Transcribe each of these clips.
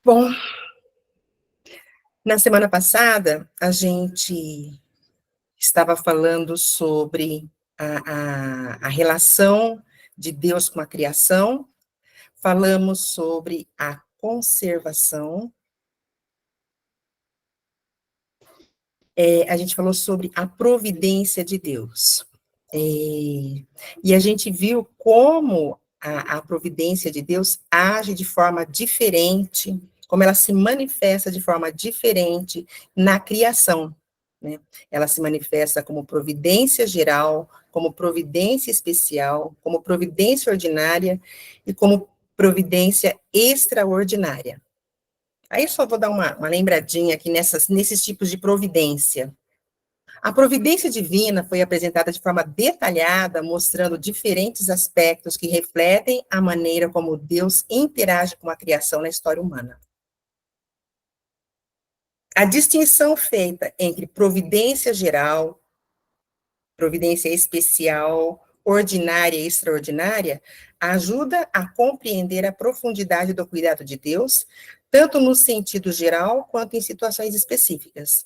Bom, na semana passada, a gente estava falando sobre a relação de Deus com a criação, falamos sobre a conservação, a gente falou sobre a providência de Deus. E a gente viu como a providência de Deus age de forma diferente, como ela se manifesta de forma diferente na criação, né? Ela se manifesta como providência geral, como providência especial, como providência ordinária e como providência extraordinária. Aí só vou dar uma lembradinha aqui nesses tipos de providência. A providência divina foi apresentada de forma detalhada, mostrando diferentes aspectos que refletem a maneira como Deus interage com a criação na história humana. A distinção feita entre providência geral, providência especial, ordinária e extraordinária, ajuda a compreender a profundidade do cuidado de Deus, tanto no sentido geral quanto em situações específicas.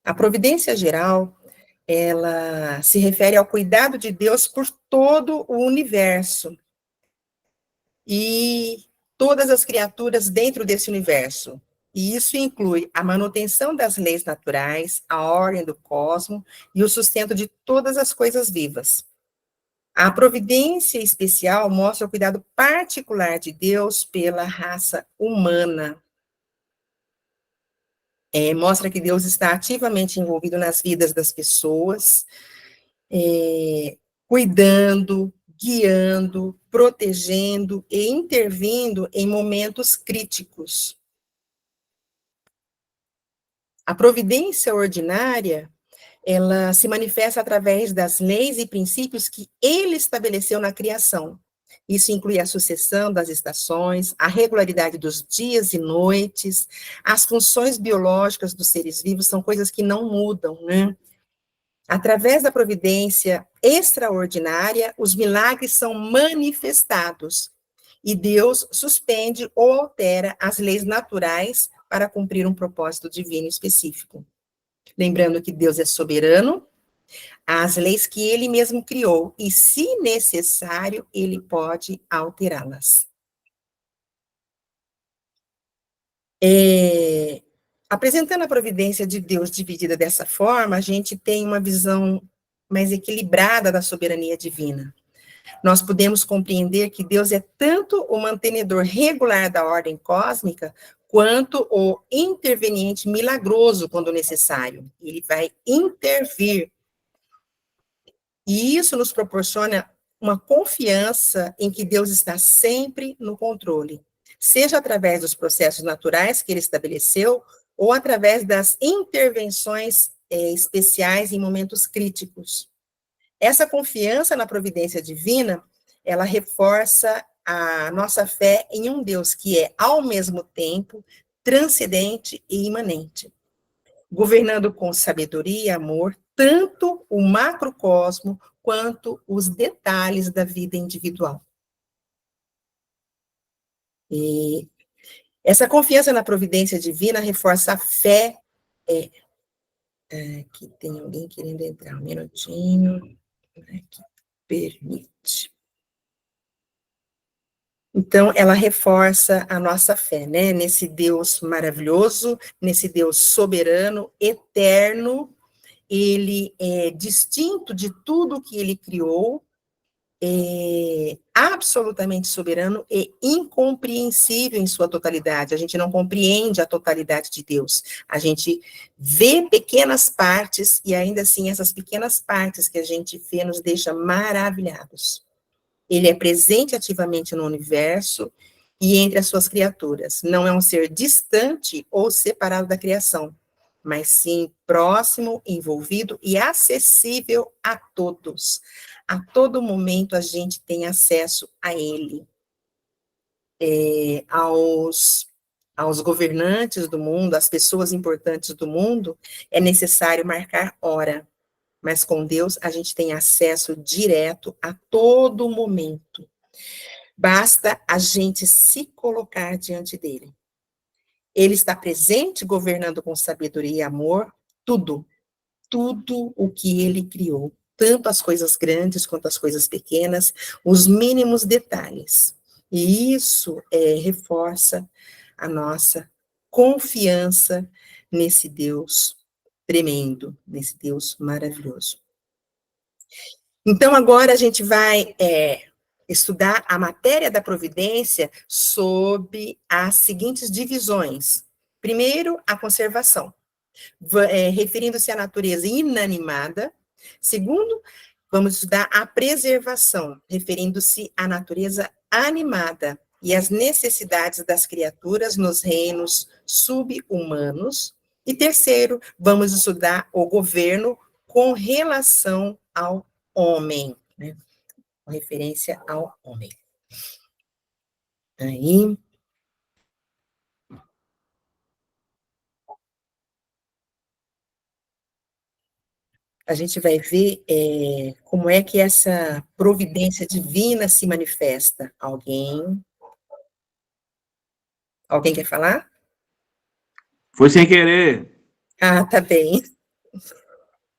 A providência geral, ela se refere ao cuidado de Deus por todo o universo e todas as criaturas dentro desse universo. E isso inclui a manutenção das leis naturais, a ordem do cosmos e o sustento de todas as coisas vivas. A providência especial mostra o cuidado particular de Deus pela raça humana. Mostra que Deus está ativamente envolvido nas vidas das pessoas, cuidando, guiando, protegendo e intervindo em momentos críticos. A providência ordinária, ela se manifesta através das leis e princípios que ele estabeleceu na criação. Isso inclui a sucessão das estações, a regularidade dos dias e noites, as funções biológicas dos seres vivos são coisas que não mudam, né? Através da providência extraordinária, os milagres são manifestados e Deus suspende ou altera as leis naturais para cumprir um propósito divino específico. Lembrando que Deus é soberano, as leis que ele mesmo criou, e se necessário, ele pode alterá-las. Apresentando a providência de Deus dividida dessa forma, a gente tem uma visão mais equilibrada da soberania divina. Nós podemos compreender que Deus é tanto o mantenedor regular da ordem cósmica, quanto o interveniente milagroso quando necessário. Ele vai intervir. E isso nos proporciona uma confiança em que Deus está sempre no controle, seja através dos processos naturais que ele estabeleceu, ou através das intervenções especiais em momentos críticos. Essa confiança na providência divina, ela reforça a nossa fé em um Deus que é, ao mesmo tempo, transcendente e imanente, governando com sabedoria e amor, tanto o macrocosmo quanto os detalhes da vida individual. E essa confiança na providência divina reforça a fé. Aqui tem alguém querendo entrar, um minutinho. Aqui, permite. Então, ela reforça a nossa fé, né? Nesse Deus maravilhoso, nesse Deus soberano, eterno, ele é distinto de tudo que ele criou, absolutamente soberano e incompreensível em sua totalidade. A gente não compreende a totalidade de Deus. A gente vê pequenas partes e ainda assim essas pequenas partes que a gente vê nos deixa maravilhados. Ele é presente ativamente no universo e entre as suas criaturas. Não é um ser distante ou separado da criação, mas sim próximo, envolvido e acessível a todos. A todo momento a gente tem acesso a ele. Aos governantes do mundo, às pessoas importantes do mundo, é necessário marcar hora. Mas com Deus a gente tem acesso direto a todo momento. Basta a gente se colocar diante dele. Ele está presente, governando com sabedoria e amor tudo, tudo o que ele criou, tanto as coisas grandes quanto as coisas pequenas, os mínimos detalhes. E isso reforça a nossa confiança nesse Deus tremendo, nesse Deus maravilhoso. Então, agora a gente vai estudar a matéria da providência sob as seguintes divisões. Primeiro, a conservação, referindo-se à natureza inanimada. Segundo, vamos estudar a preservação, referindo-se à natureza animada e às necessidades das criaturas nos reinos sub-humanos. E terceiro, vamos estudar o governo com relação ao homem, né? Com referência ao homem. Aí, a gente vai ver como é que essa providência divina se manifesta. Alguém quer falar? Foi sem querer. Ah, tá bem.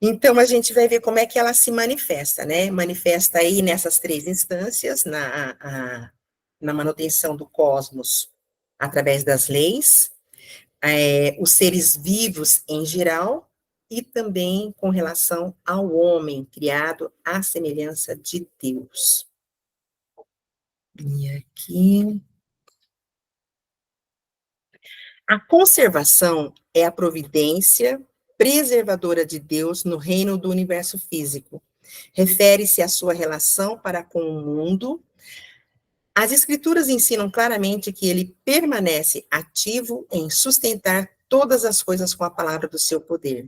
Então, a gente vai ver como é que ela se manifesta, né? Manifesta aí nessas três instâncias, na manutenção do cosmos através das leis, os seres vivos em geral, e também com relação ao homem, criado à semelhança de Deus. E aqui. A conservação é a providência preservadora de Deus no reino do universo físico. Refere-se à sua relação para com o mundo. As Escrituras ensinam claramente que ele permanece ativo em sustentar todas as coisas com a palavra do seu poder.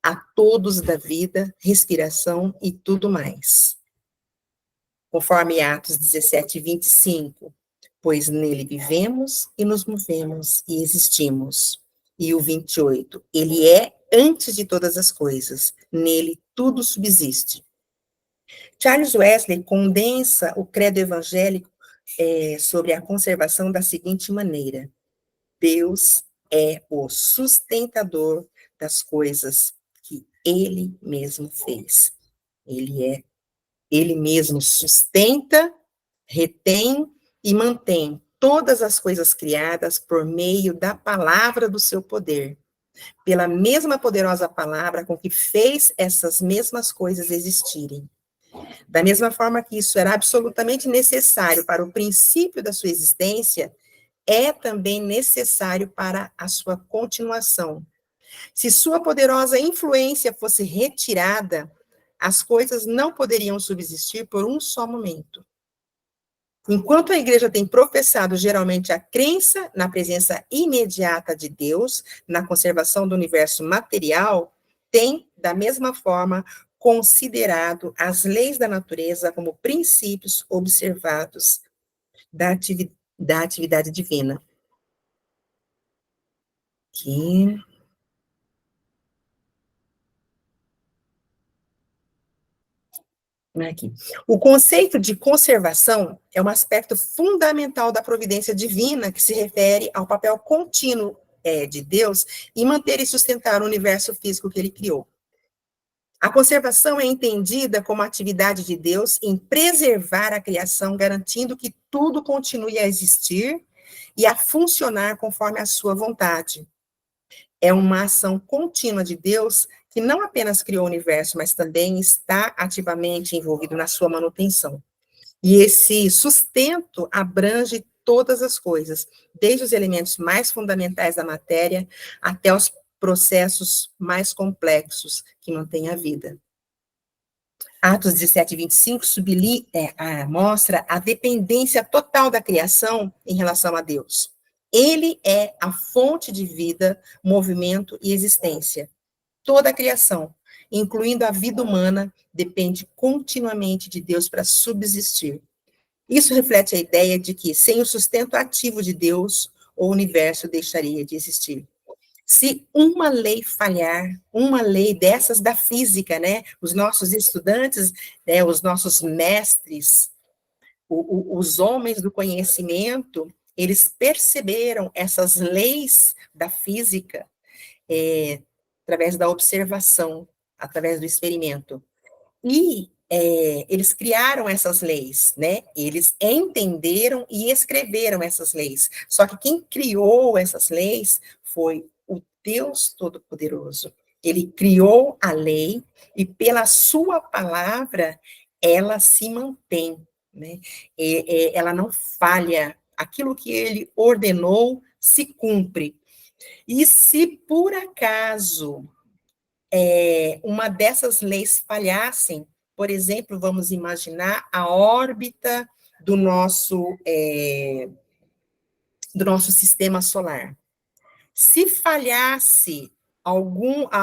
A todos da vida, respiração e tudo mais. Conforme Atos 17, 25. Pois nele vivemos e nos movemos e existimos. E o 28, ele é antes de todas as coisas, nele tudo subsiste. Charles Wesley condensa o credo evangélico sobre a conservação da seguinte maneira: Deus é o sustentador das coisas que ele mesmo fez. Ele mesmo sustenta, retém e mantém todas as coisas criadas por meio da palavra do seu poder, pela mesma poderosa palavra com que fez essas mesmas coisas existirem. Da mesma forma que isso era absolutamente necessário para o princípio da sua existência, é também necessário para a sua continuação. Se sua poderosa influência fosse retirada, as coisas não poderiam subsistir por um só momento. Enquanto a igreja tem professado geralmente a crença na presença imediata de Deus, na conservação do universo material, tem, da mesma forma, considerado as leis da natureza como princípios observados da atividade divina. Aqui. Aqui. O conceito de conservação é um aspecto fundamental da providência divina, que se refere ao papel contínuo de Deus em manter e sustentar o universo físico que ele criou. A conservação é entendida como a atividade de Deus em preservar a criação, garantindo que tudo continue a existir e a funcionar conforme a sua vontade. É uma ação contínua de Deus que não apenas criou o universo, mas também está ativamente envolvido na sua manutenção. E esse sustento abrange todas as coisas, desde os elementos mais fundamentais da matéria até os processos mais complexos que mantêm a vida. Atos 17, 25 mostra a dependência total da criação em relação a Deus. Ele é a fonte de vida, movimento e existência. Toda a criação, incluindo a vida humana, depende continuamente de Deus para subsistir. Isso reflete a ideia de que, sem o sustento ativo de Deus, o universo deixaria de existir. Se uma lei falhar, uma lei dessas da física, né, os nossos estudantes, né, os nossos mestres Os homens do conhecimento, eles perceberam essas leis da física através da observação, através do experimento. E eles criaram essas leis, né? Eles entenderam e escreveram essas leis. Só que quem criou essas leis foi o Deus Todo-Poderoso. Ele criou a lei e pela sua palavra ela se mantém, né? Ela não falha. Aquilo que ele ordenou se cumpre. E se por acaso uma dessas leis falhassem, por exemplo, vamos imaginar a órbita do nosso sistema solar. Se falhasse a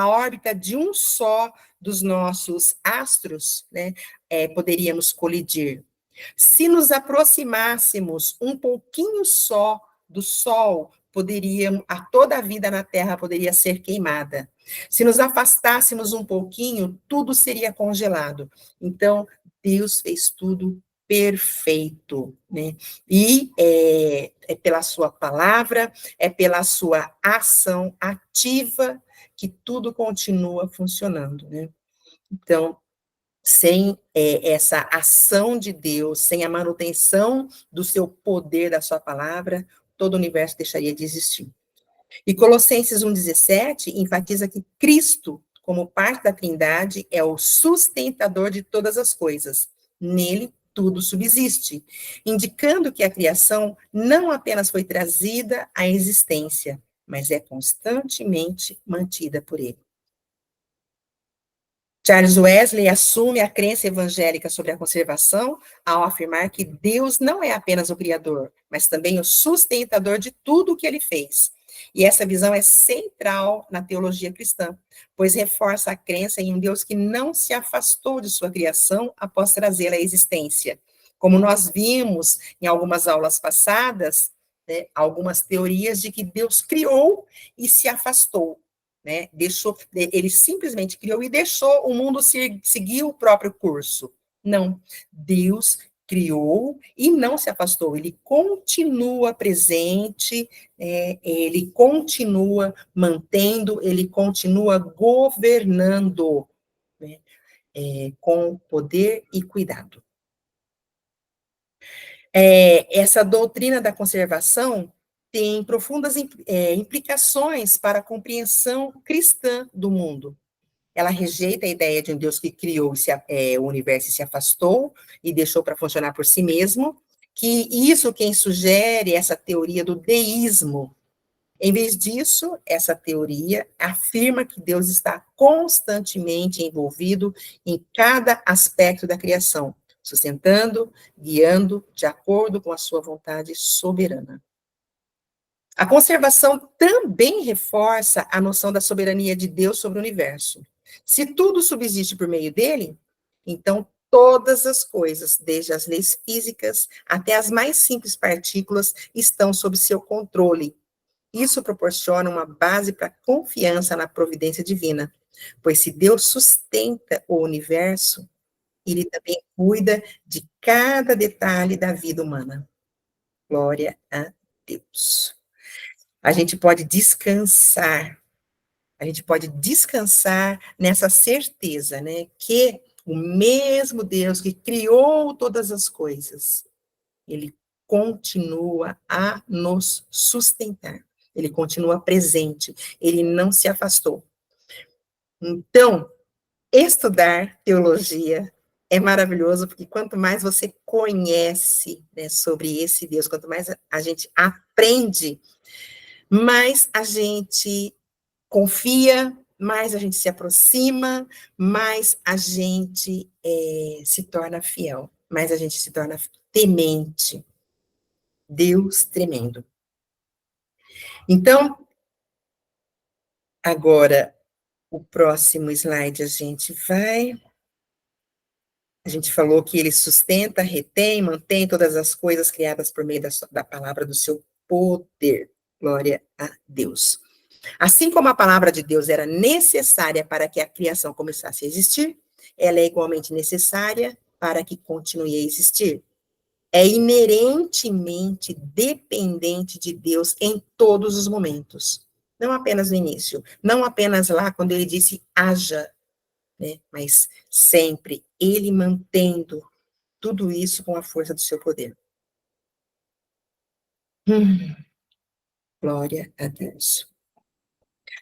órbita de um só dos nossos astros, né, poderíamos colidir. Se nos aproximássemos um pouquinho só do Sol, toda a vida na Terra poderia ser queimada. Se nos afastássemos um pouquinho, tudo seria congelado. Então, Deus fez tudo perfeito, né? E é pela sua palavra, é pela sua ação ativa que tudo continua funcionando, né? Então, sem essa ação de Deus, sem a manutenção do seu poder, da sua palavra, todo o universo deixaria de existir. E Colossenses 1,17 enfatiza que Cristo, como parte da Trindade, é o sustentador de todas as coisas. Nele, tudo subsiste, indicando que a criação não apenas foi trazida à existência, mas é constantemente mantida por ele. Charles Wesley assume a crença evangélica sobre a conservação ao afirmar que Deus não é apenas o Criador, mas também o sustentador de tudo o que ele fez. E essa visão é central na teologia cristã, pois reforça a crença em um Deus que não se afastou de sua criação após trazê-la à existência. Como nós vimos em algumas aulas passadas, né, algumas teorias de que Deus criou e se afastou. Né, ele simplesmente criou e deixou o mundo seguir o próprio curso. Não, Deus criou e não se afastou, ele continua presente, ele continua mantendo, ele continua governando, né, com poder e cuidado. Essa doutrina da conservação tem profundas implicações para a compreensão cristã do mundo. Ela rejeita a ideia de um Deus que criou o universo e se afastou e deixou para funcionar por si mesmo, que isso quem sugere essa teoria do deísmo. Em vez disso, essa teoria afirma que Deus está constantemente envolvido em cada aspecto da criação, sustentando, guiando de acordo com a sua vontade soberana. A conservação também reforça a noção da soberania de Deus sobre o universo. Se tudo subsiste por meio dele, então todas as coisas, desde as leis físicas até as mais simples partículas, estão sob seu controle. Isso proporciona uma base para confiança na providência divina, pois se Deus sustenta o universo, ele também cuida de cada detalhe da vida humana. Glória a Deus. A gente pode descansar nessa certeza, né, que o mesmo Deus que criou todas as coisas, ele continua a nos sustentar, ele continua presente, ele não se afastou. Então, estudar teologia é maravilhoso, porque quanto mais você conhece, né, sobre esse Deus, quanto mais a gente aprende, mais a gente confia, mais a gente se aproxima, mais a gente se torna fiel, mais a gente se torna temente. Deus tremendo. Então, agora, o próximo slide a gente falou que ele sustenta, retém, mantém todas as coisas criadas por meio da palavra do seu poder. Glória a Deus. Assim como a palavra de Deus era necessária para que a criação começasse a existir, ela é igualmente necessária para que continue a existir. é inerentemente dependente de Deus em todos os momentos. Não apenas no início, não apenas lá quando ele disse haja, né? Mas sempre ele mantendo tudo isso com a força do seu poder. Glória a Deus.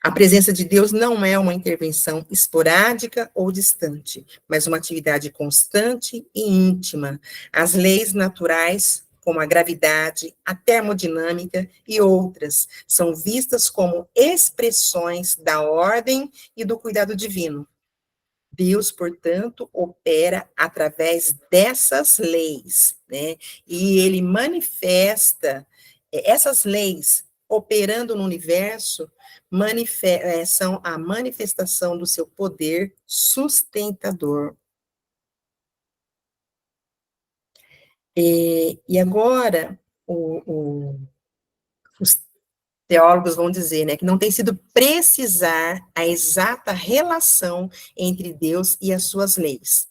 A presença de Deus não é uma intervenção esporádica ou distante, mas uma atividade constante e íntima. As leis naturais, como a gravidade, a termodinâmica e outras, são vistas como expressões da ordem e do cuidado divino. Deus, portanto, opera através dessas leis, né? E ele manifesta essas leis operando no universo, são a manifestação do seu poder sustentador. E agora, os teólogos vão dizer, né, que não tem sido precisar a exata relação entre Deus e as suas leis.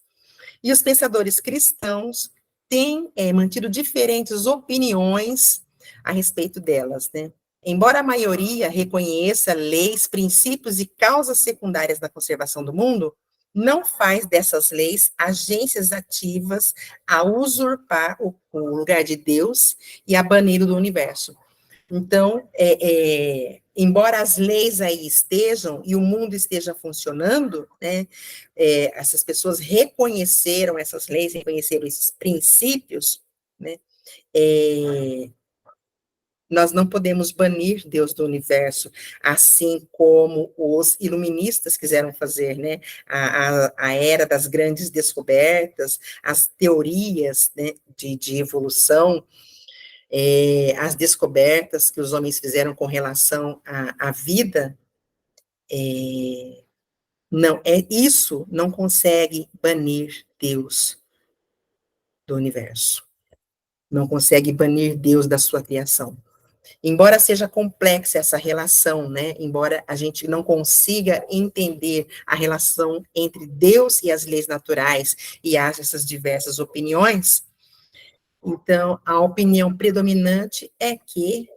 E os pensadores cristãos têm mantido diferentes opiniões a respeito delas, né? Embora a maioria reconheça leis, princípios e causas secundárias da conservação do mundo, não faz dessas leis agências ativas a usurpar o lugar de Deus e a bani-lo do universo. Então, embora as leis aí estejam e o mundo esteja funcionando, né, essas pessoas reconheceram essas leis, reconheceram esses princípios, né, nós não podemos banir Deus do universo, assim como os iluministas quiseram fazer, né, a era das grandes descobertas, as teorias, né, de evolução, as descobertas que os homens fizeram com relação à vida, isso não consegue banir Deus do universo, não consegue banir Deus da sua criação. Embora seja complexa essa relação, né, embora a gente não consiga entender a relação entre Deus e as leis naturais, e haja essas diversas opiniões, então, a opinião predominante é que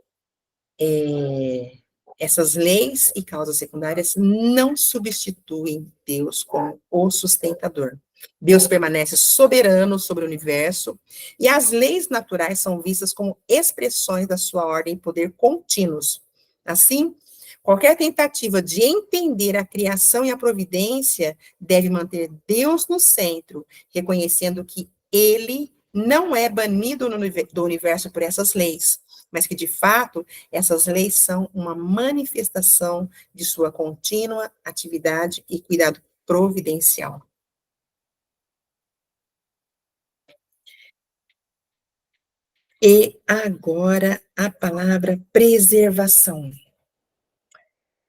essas leis e causas secundárias não substituem Deus como o sustentador. Deus permanece soberano sobre o universo, e as leis naturais são vistas como expressões da sua ordem e poder contínuos. Assim, qualquer tentativa de entender a criação e a providência deve manter Deus no centro, reconhecendo que ele não é banido do universo por essas leis, mas que, de fato, essas leis são uma manifestação de sua contínua atividade e cuidado providencial. E agora a palavra preservação.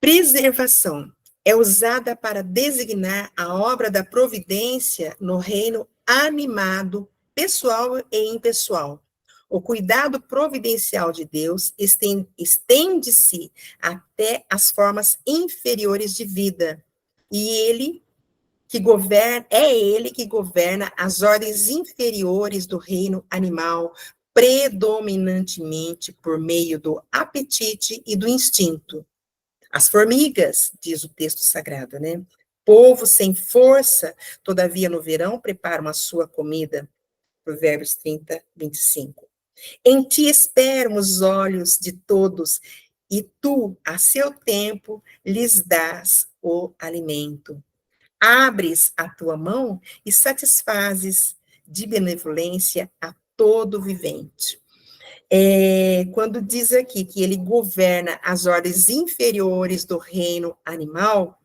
Preservação é usada para designar a obra da providência no reino animado, pessoal e impessoal. O cuidado providencial de Deus estende-se até as formas inferiores de vida. E é ele que governa as ordens inferiores do reino animal, predominantemente por meio do apetite e do instinto. As formigas, diz o texto sagrado, né? Povo sem força, todavia no verão preparam a sua comida. Provérbios 30, 25. Em ti esperam os olhos de todos, e tu, a seu tempo, lhes dás o alimento. Abres a tua mão e satisfazes de benevolência a todo vivente. Quando diz aqui que ele governa as ordens inferiores do reino animal,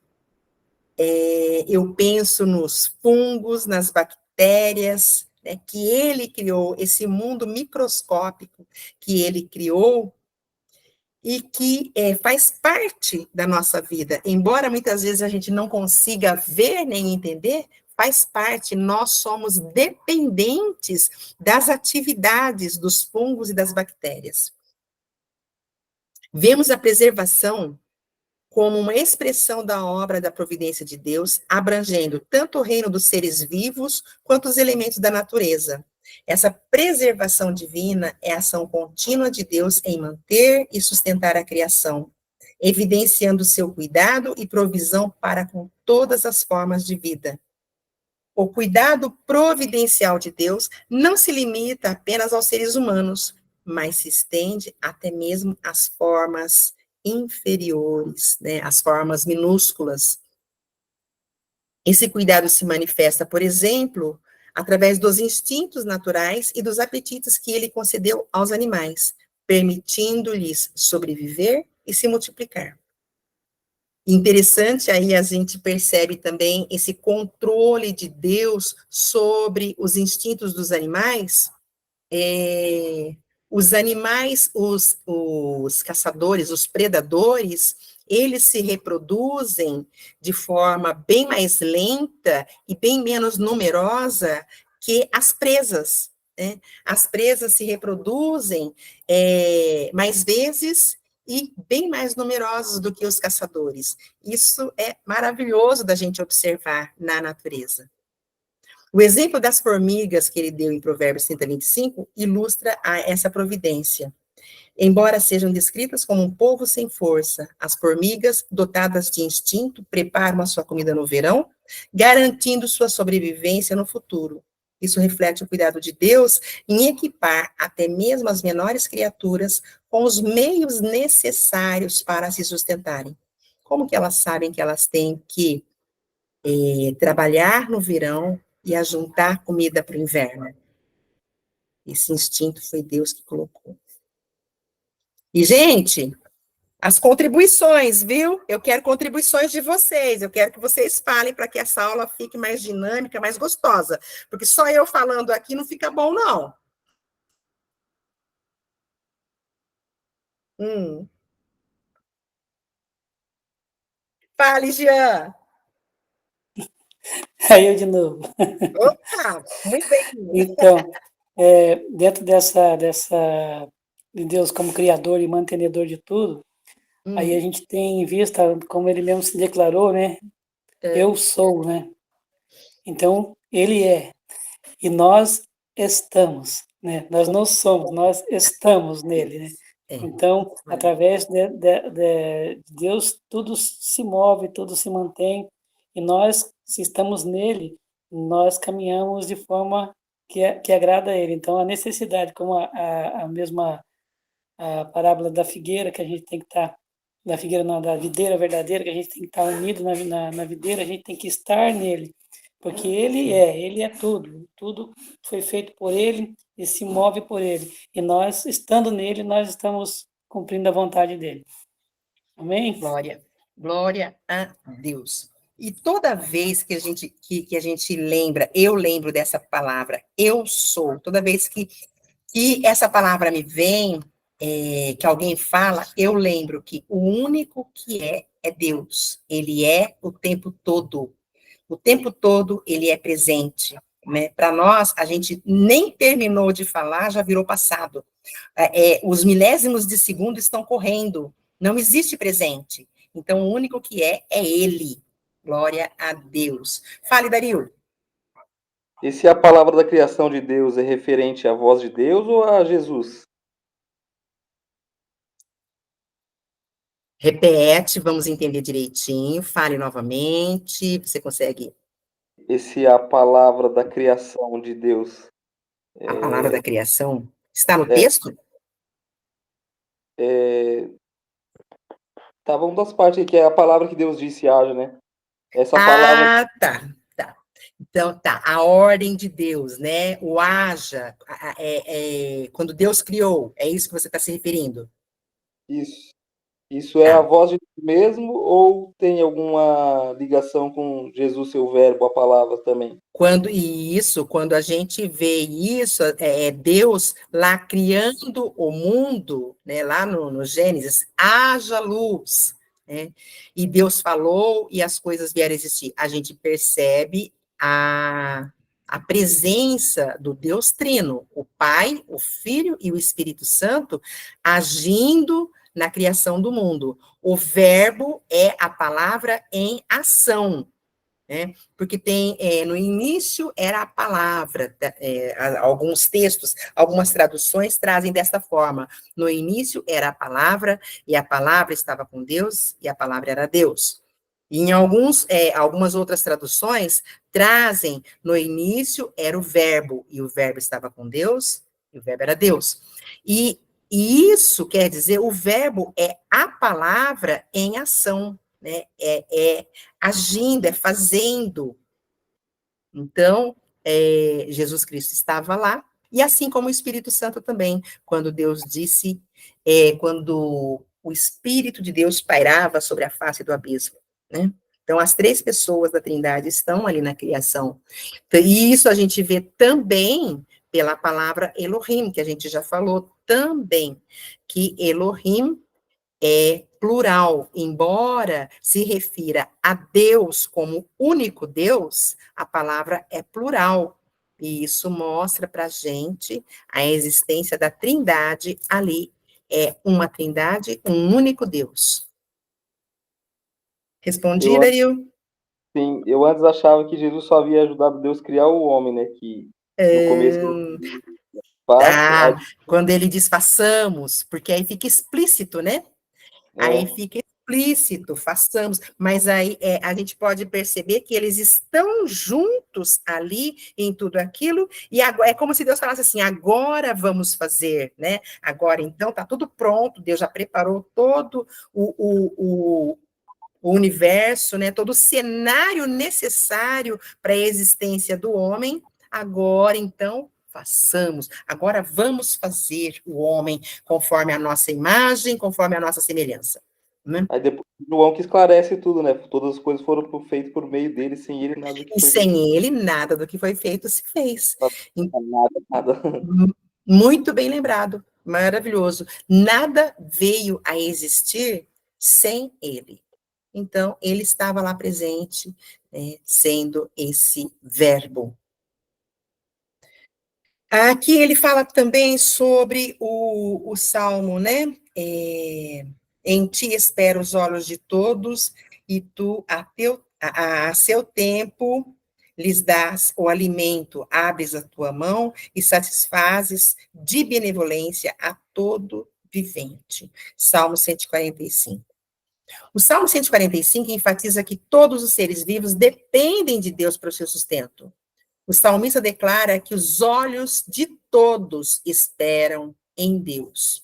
eu penso nos fungos, nas bactérias, né, que ele criou, esse mundo microscópico que ele criou, e que faz parte da nossa vida, embora muitas vezes a gente não consiga ver nem entender, faz parte, nós somos dependentes das atividades dos fungos e das bactérias. Vemos a preservação como uma expressão da obra da providência de Deus, abrangendo tanto o reino dos seres vivos, quanto os elementos da natureza. Essa preservação divina é a ação contínua de Deus em manter e sustentar a criação, evidenciando seu cuidado e provisão para com todas as formas de vida. O cuidado providencial de Deus não se limita apenas aos seres humanos, mas se estende até mesmo às formas inferiores, né, as formas minúsculas. Esse cuidado se manifesta, por exemplo, através dos instintos naturais e dos apetites que ele concedeu aos animais, permitindo-lhes sobreviver e se multiplicar. Interessante, aí a gente percebe também esse controle de Deus sobre os instintos dos animais. Os animais, os caçadores, os predadores, eles se reproduzem de forma bem mais lenta e bem menos numerosa que as presas, né? As presas se reproduzem mais vezes e bem mais numerosos do que os caçadores. Isso é maravilhoso da gente observar na natureza. O exemplo das formigas que ele deu em Provérbios 30:25 ilustra essa providência. Embora sejam descritas como um povo sem força, as formigas, dotadas de instinto, preparam a sua comida no verão, garantindo sua sobrevivência no futuro. Isso reflete o cuidado de Deus em equipar até mesmo as menores criaturas com os meios necessários para se sustentarem. Como que elas sabem que elas têm que trabalhar no verão e ajuntar comida para o inverno? Esse instinto foi Deus que colocou. E, gente, as contribuições, viu? Eu quero contribuições de vocês, eu quero que vocês falem para que essa aula fique mais dinâmica, mais gostosa, porque só eu falando aqui não fica bom, não. Fale, Jean. Aí eu de novo. Opa, muito bem. Então, dentro dessa de Deus como criador e mantenedor de tudo, aí a gente tem em vista, como ele mesmo se declarou, né? Eu sou, né? Então, ele é. E nós estamos, né? Nós não somos, nós estamos nele, né? Então, através de Deus, tudo se move, tudo se mantém, e nós, se estamos nele, nós caminhamos de forma que agrada a ele. Então, a necessidade, como a mesma a parábola da figueira, que a gente tem que estar, da figueira não, da videira verdadeira, que a gente tem que estar unido na videira, a gente tem que estar nele, porque ele é tudo foi feito por ele e se move por ele, e nós, estando nele, nós estamos cumprindo a vontade dele. Amém? Glória a Deus. E toda vez que a gente lembra, eu lembro dessa palavra, eu sou, toda vez que essa palavra me vem, que alguém fala, eu lembro que o único que é Deus. Ele é o tempo todo. O tempo todo ele é presente, né? Para nós, a gente nem terminou de falar, já virou passado. Os milésimos de segundo estão correndo. Não existe presente. Então, o único que é ele. Glória a Deus. Fale, Dario. E se a palavra da criação de Deus é referente à voz de Deus ou a Jesus? Repete, vamos entender direitinho. Fale novamente. Você consegue? E se a palavra da criação de Deus... A palavra da criação está no texto? Tá, vamos das partes que é a palavra que Deus disse haja, né? Essa palavra... Tá. Então, tá, a ordem de Deus, né? O haja, quando Deus criou, é isso que você está se referindo? Isso. Isso é a voz de Deus mesmo ou tem alguma ligação com Jesus, seu verbo, a palavra também? Quando a gente vê isso, é Deus lá criando o mundo, né, lá no Gênesis, haja luz, né? E Deus falou e as coisas vieram a existir. A gente percebe a presença do Deus Trino, o Pai, o Filho e o Espírito Santo agindo na criação do mundo. O verbo é a palavra em ação. né? Porque tem, no início era a palavra, alguns textos, algumas traduções trazem dessa forma, no início era a palavra, e a palavra estava com Deus, e a palavra era Deus. E em algumas outras traduções, trazem, no início era o verbo, e o verbo estava com Deus, e o verbo era Deus. E isso quer dizer, o verbo é a palavra em ação, né? Agindo, é fazendo. Então, Jesus Cristo estava lá, e assim como o Espírito Santo também, quando Deus disse, quando o Espírito de Deus pairava sobre a face do abismo, né? Então, as três pessoas da Trindade estão ali na criação. E isso a gente vê também pela palavra Elohim, que a gente já falou também, que Elohim é plural, embora se refira a Deus como único Deus, a palavra é plural, e isso mostra para a gente a existência da Trindade ali, é uma Trindade, um único Deus. Respondi, Dario? Sim, eu antes achava que Jesus só havia ajudado Deus a criar o homem, né? Que no começo Quando ele diz façamos, porque aí fica explícito, né? Aí fica explícito, façamos, mas aí a gente pode perceber que eles estão juntos ali em tudo aquilo, e agora, é como se Deus falasse assim, agora vamos fazer, né? Agora, então, está tudo pronto, Deus já preparou todo o universo, né? Todo o cenário necessário para a existência do homem, agora, então, façamos, agora vamos fazer o homem conforme a nossa imagem, conforme a nossa semelhança. Né? Aí depois João que esclarece tudo, né? Todas as coisas foram feitas por meio dele, sem ele nada que e foi sem feito. ele, nada do que foi feito se fez. Nada. Muito bem lembrado, maravilhoso. Nada veio a existir sem ele. Então, ele estava lá presente, sendo esse verbo. Aqui ele fala também sobre o Salmo, né? Em ti espero os olhos de todos, e tu, a seu tempo, lhes dás o alimento, abres a tua mão e satisfazes de benevolência a todo vivente. Salmo 145. O Salmo 145 enfatiza que todos os seres vivos dependem de Deus para o seu sustento. O salmista declara que os olhos de todos esperam em Deus.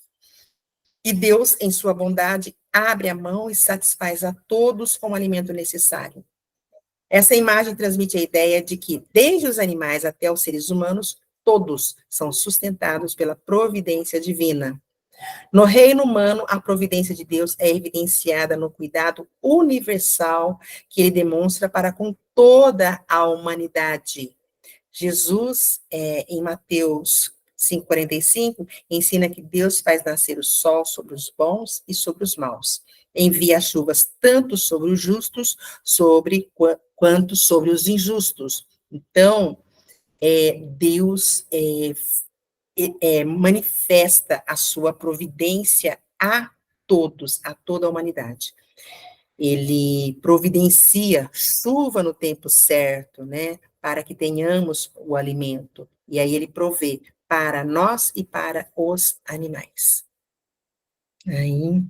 E Deus, em sua bondade, abre a mão e satisfaz a todos com o alimento necessário. Essa imagem transmite a ideia de que, desde os animais até os seres humanos, todos são sustentados pela providência divina. No reino humano, a providência de Deus é evidenciada no cuidado universal que ele demonstra para com toda a humanidade. Jesus, em Mateus 5,45, ensina que Deus faz nascer o sol sobre os bons e sobre os maus. Envia as chuvas tanto sobre os justos quanto sobre os injustos. Então, Deus manifesta a sua providência a todos, a toda a humanidade. Ele providencia chuva no tempo certo, né, para que tenhamos o alimento. E aí ele provê para nós e para os animais. Aí,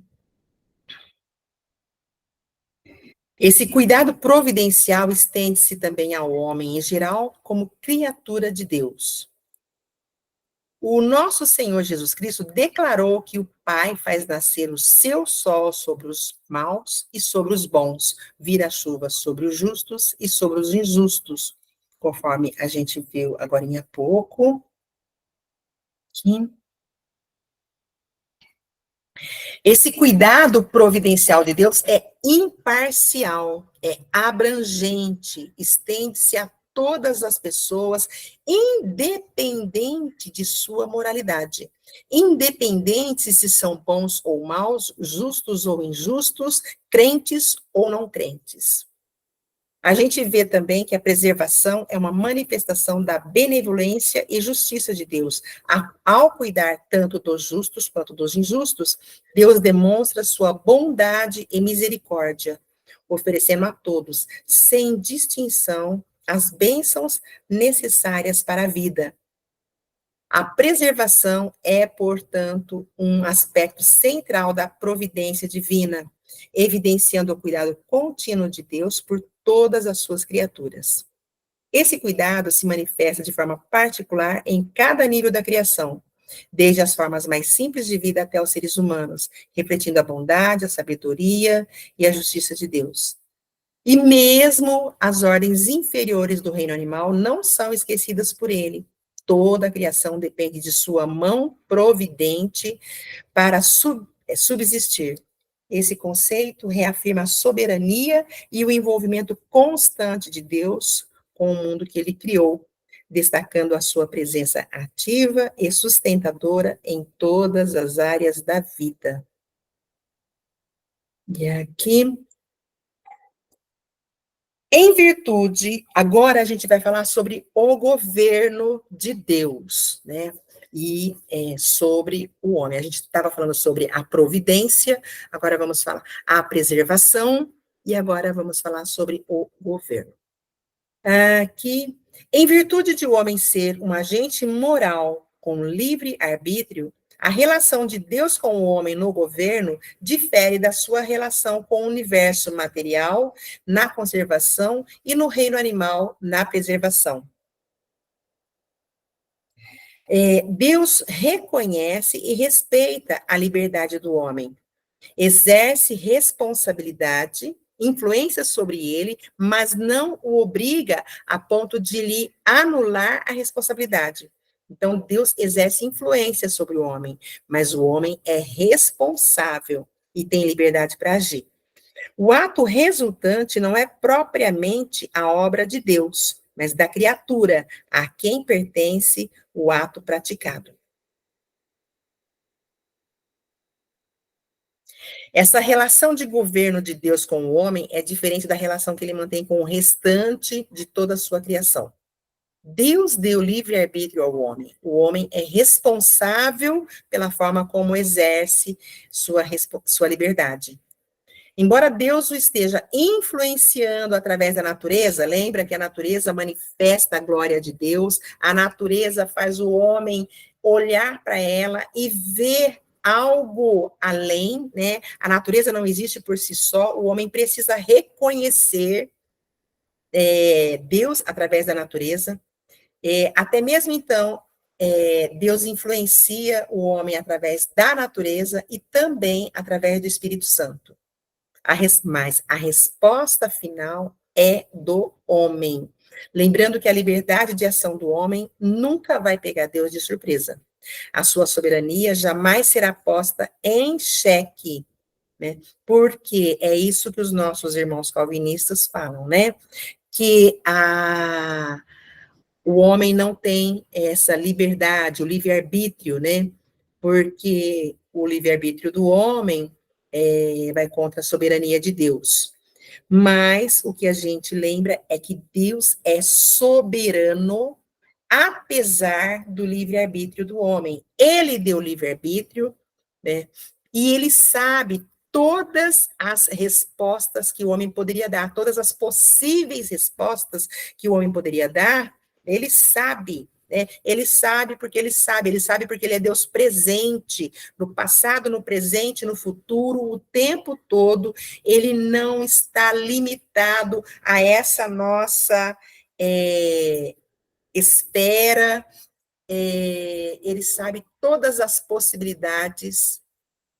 esse cuidado providencial estende-se também ao homem em geral, como criatura de Deus. O nosso Senhor Jesus Cristo declarou que o Pai faz nascer o seu sol sobre os maus e sobre os bons, vira a chuva sobre os justos e sobre os injustos, conforme a gente viu agora há pouco. Aqui. Esse cuidado providencial de Deus é imparcial, é abrangente, estende-se a todas as pessoas, independente de sua moralidade, independente se são bons ou maus, justos ou injustos, crentes ou não crentes. A gente vê também que a preservação é uma manifestação da benevolência e justiça de Deus. Ao cuidar tanto dos justos quanto dos injustos, Deus demonstra sua bondade e misericórdia. oferecendo a todos, sem distinção, as bênçãos necessárias para a vida. A preservação é, portanto, um aspecto central da providência divina, evidenciando o cuidado contínuo de Deus por todas as suas criaturas. Esse cuidado se manifesta de forma particular em cada nível da criação, desde as formas mais simples de vida até os seres humanos, refletindo a bondade, a sabedoria e a justiça de Deus. E mesmo as ordens inferiores do reino animal não são esquecidas por ele. Toda a criação depende de sua mão providente para subsistir. Esse conceito reafirma a soberania e o envolvimento constante de Deus com o mundo que ele criou, destacando a sua presença ativa e sustentadora em todas as áreas da vida. E aqui, em virtude, agora a gente vai falar sobre o governo de Deus, né? E sobre o homem. A gente estava falando sobre a providência, agora vamos falar a preservação, e agora vamos falar sobre o governo. Aqui, em virtude de o homem ser um agente moral com livre arbítrio, a relação de Deus com o homem no governo difere da sua relação com o universo material na conservação e no reino animal na preservação. Deus reconhece e respeita a liberdade do homem, exerce responsabilidade, influência sobre ele, mas não o obriga a ponto de lhe anular a responsabilidade. Então, Deus exerce influência sobre o homem, mas o homem é responsável e tem liberdade para agir. O ato resultante não é propriamente a obra de Deus, mas da criatura, a quem pertence o ato praticado. Essa relação de governo de Deus com o homem é diferente da relação que ele mantém com o restante de toda a sua criação. Deus deu livre-arbítrio ao homem. O homem é responsável pela forma como exerce sua liberdade. Embora Deus o esteja influenciando através da natureza, lembra que a natureza manifesta a glória de Deus, a natureza faz o homem olhar para ela e ver algo além, né? A natureza não existe por si só, o homem precisa reconhecer Deus através da natureza. Até mesmo então, Deus influencia o homem através da natureza e também através do Espírito Santo. Mas a resposta final é do homem. Lembrando que a liberdade de ação do homem nunca vai pegar Deus de surpresa. A sua soberania jamais será posta em xeque, né? Porque é isso que os nossos irmãos calvinistas falam, né? Que o homem não tem essa liberdade, o livre-arbítrio, né? Porque o livre-arbítrio do homem vai contra a soberania de Deus. Mas o que a gente lembra é que Deus é soberano, apesar do livre-arbítrio do homem. Ele deu livre-arbítrio, né? E ele sabe todas as respostas que o homem poderia dar, todas as possíveis respostas que o homem poderia dar, ele sabe, né? Ele sabe porque ele é Deus presente, no passado, no presente, no futuro, o tempo todo. Ele não está limitado a essa nossa espera. Ele sabe todas as possibilidades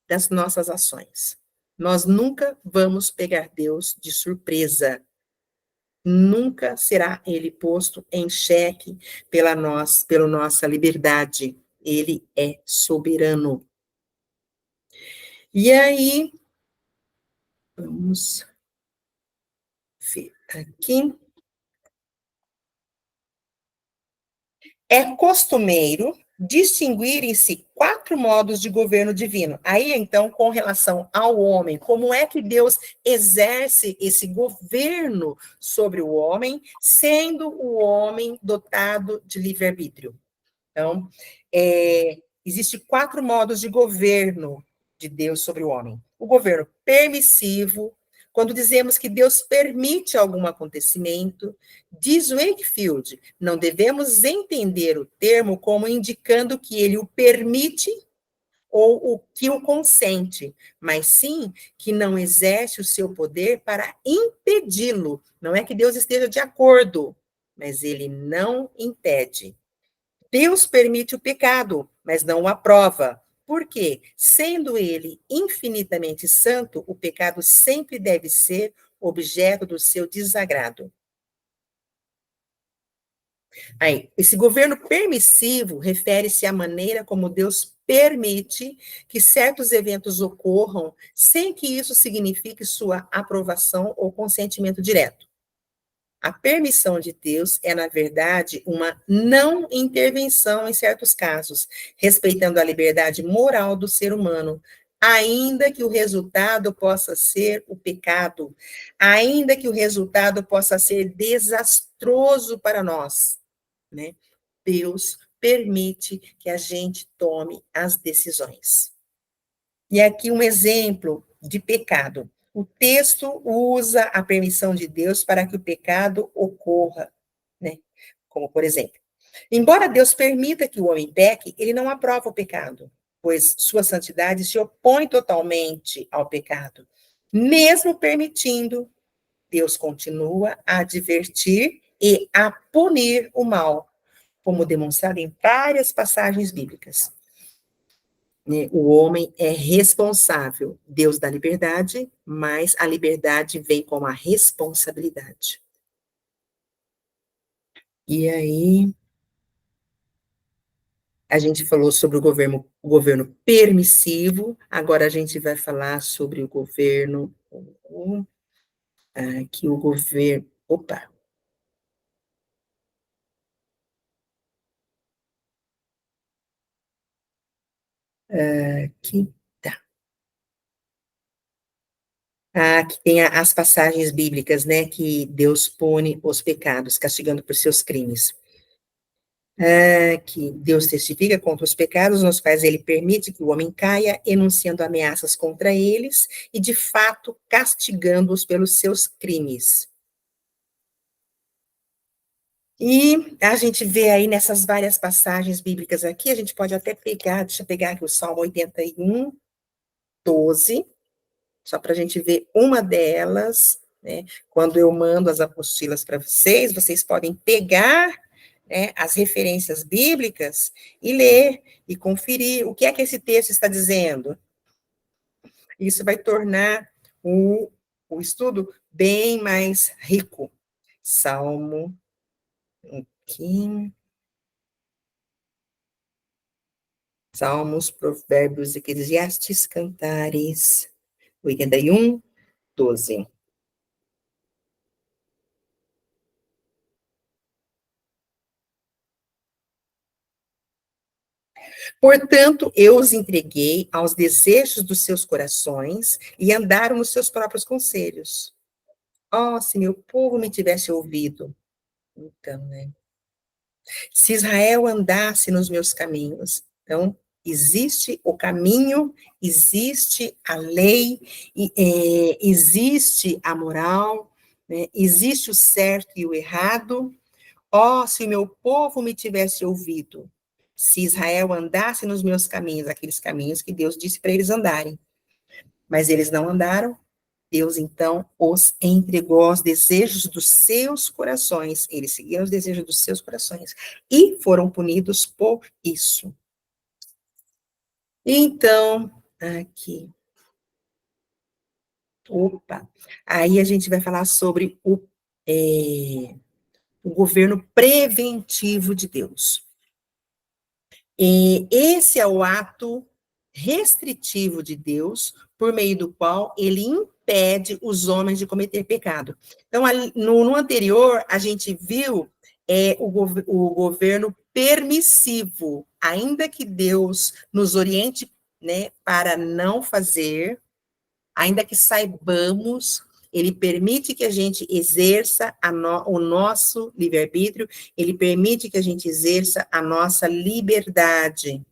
das nossas ações. Nós nunca vamos pegar Deus de surpresa. Nunca será ele posto em xeque pela nossa liberdade. Ele é soberano. E aí, vamos ver aqui. É costumeiro distinguirem-se 4 modos de governo divino. Aí, então, com relação ao homem, como é que Deus exerce esse governo sobre o homem, sendo o homem dotado de livre-arbítrio? Então, existem 4 modos de governo de Deus sobre o homem. O governo permissivo, Quando dizemos que Deus permite algum acontecimento, diz Wakefield, não devemos entender o termo como indicando que ele o permite ou o que o consente, mas sim que não exerce o seu poder para impedi-lo. Não é que Deus esteja de acordo, mas ele não impede. Deus permite o pecado, mas não o aprova. Por quê? Sendo ele infinitamente santo, o pecado sempre deve ser objeto do seu desagrado. Aí, esse governo permissivo refere-se à maneira como Deus permite que certos eventos ocorram sem que isso signifique sua aprovação ou consentimento direto. A permissão de Deus é, na verdade, uma não intervenção em certos casos, respeitando a liberdade moral do ser humano, ainda que o resultado possa ser o pecado, ainda que o resultado possa ser desastroso para nós, né? Deus permite que a gente tome as decisões. E aqui um exemplo de pecado. O texto usa a permissão de Deus para que o pecado ocorra, né? Como, por exemplo, embora Deus permita que o homem peque, ele não aprova o pecado, pois sua santidade se opõe totalmente ao pecado. Mesmo permitindo, Deus continua a advertir e a punir o mal, como demonstrado em várias passagens bíblicas. O homem é responsável. Deus dá liberdade, mas a liberdade vem com a responsabilidade. E aí, a gente falou sobre o governo permissivo, agora a gente vai falar sobre o governo, que o governo, opa, aqui tá. Que tem as passagens bíblicas, né, que Deus pune os pecados, castigando por seus crimes. Que Deus testifica contra os pecados nos quais ele permite que o homem caia, enunciando ameaças contra eles e, de fato, castigando-os pelos seus crimes. E a gente vê aí nessas várias passagens bíblicas aqui, a gente pode até pegar, deixa eu pegar aqui o Salmo 81, 12, só para a gente ver uma delas, né? Quando eu mando as apostilas para vocês, vocês podem pegar, né, as referências bíblicas e ler e conferir o que é que esse texto está dizendo. Isso vai tornar o estudo bem mais rico. Salmo, aqui. Salmos, Provérbios, Eclesiastes, Cantares, 81, 12. Portanto, eu os entreguei aos desejos dos seus corações e andaram nos seus próprios conselhos. Oh, se meu povo me tivesse ouvido. Então, né? Se Israel andasse nos meus caminhos. Então, existe o caminho, existe a lei, existe a moral, né? Existe o certo e o errado. Oh, se meu povo me tivesse ouvido, se Israel andasse nos meus caminhos, aqueles caminhos que Deus disse para eles andarem. Mas eles não andaram, Deus, então, os entregou aos desejos dos seus corações. Eles seguiram os desejos dos seus corações e foram punidos por isso. Então, aqui. Opa. Aí a gente vai falar sobre o governo preventivo de Deus. E esse é o ato restritivo de Deus, por meio do qual ele impede os homens de cometer pecado. Então, no anterior, a gente viu o governo permissivo, ainda que Deus nos oriente, né, para não fazer, ainda que saibamos, ele permite que a gente exerça o nosso livre-arbítrio, ele permite que a gente exerça a nossa liberdade.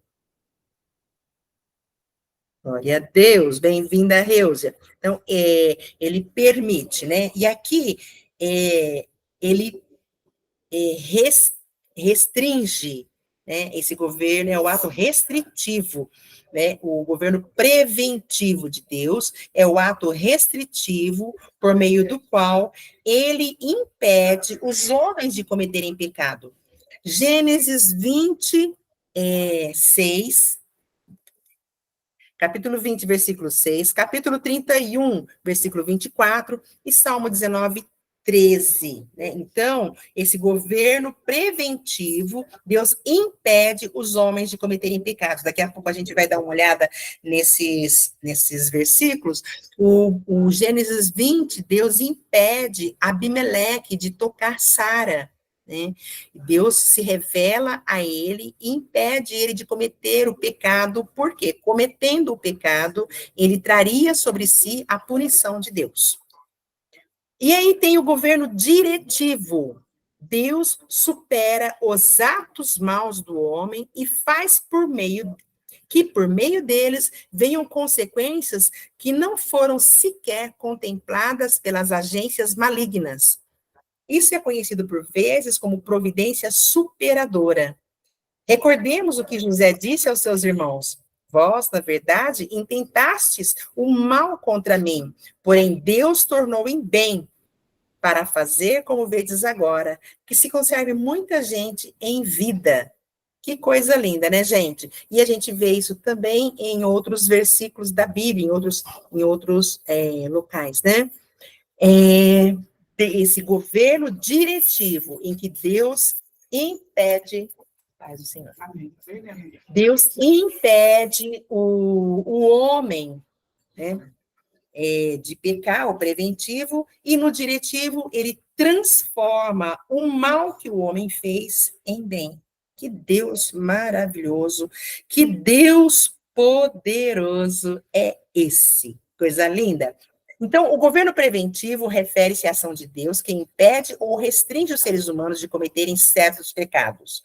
Glória a Deus, bem-vinda, Reusia. Então, ele permite, né? E aqui, ele restringe, né? Esse governo é o ato restritivo, né? O governo preventivo de Deus é o ato restritivo por meio do qual ele impede os homens de cometerem pecado. Gênesis 26, capítulo 20, versículo 6, capítulo 31, versículo 24, e Salmo 19, 13. Né? Então, esse governo preventivo, Deus impede os homens de cometerem pecados. Daqui a pouco a gente vai dar uma olhada nesses versículos. O Gênesis 20, Deus impede Abimeleque de tocar Sara. Né? Deus se revela a ele e impede ele de cometer o pecado, porque, cometendo o pecado, ele traria sobre si a punição de Deus. E aí tem o governo diretivo. Deus supera os atos maus do homem e faz por meio deles venham consequências que não foram sequer contempladas pelas agências malignas. Isso é conhecido por vezes como providência superadora. Recordemos o que José disse aos seus irmãos: vós, na verdade, intentastes o mal contra mim, porém Deus tornou em bem, para fazer como vedes agora, que se conserve muita gente em vida. Que coisa linda, né, gente? E a gente vê isso também em outros versículos da Bíblia, em outros locais, né? Esse governo diretivo em que Deus impede, paz do Senhor, Deus impede o homem, né, de pecar, o preventivo, e no diretivo ele transforma o mal que o homem fez em bem. Que Deus maravilhoso, que Deus poderoso é esse. Coisa linda. Então, o governo preventivo refere-se à ação de Deus que impede ou restringe os seres humanos de cometerem certos pecados.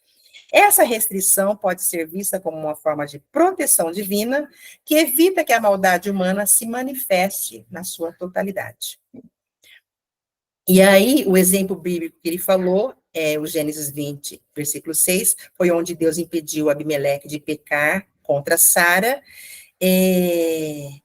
Essa restrição pode ser vista como uma forma de proteção divina que evita que a maldade humana se manifeste na sua totalidade. E aí, o exemplo bíblico que ele falou é o Gênesis 20, versículo 6, foi onde Deus impediu Abimeleque de pecar contra Sara,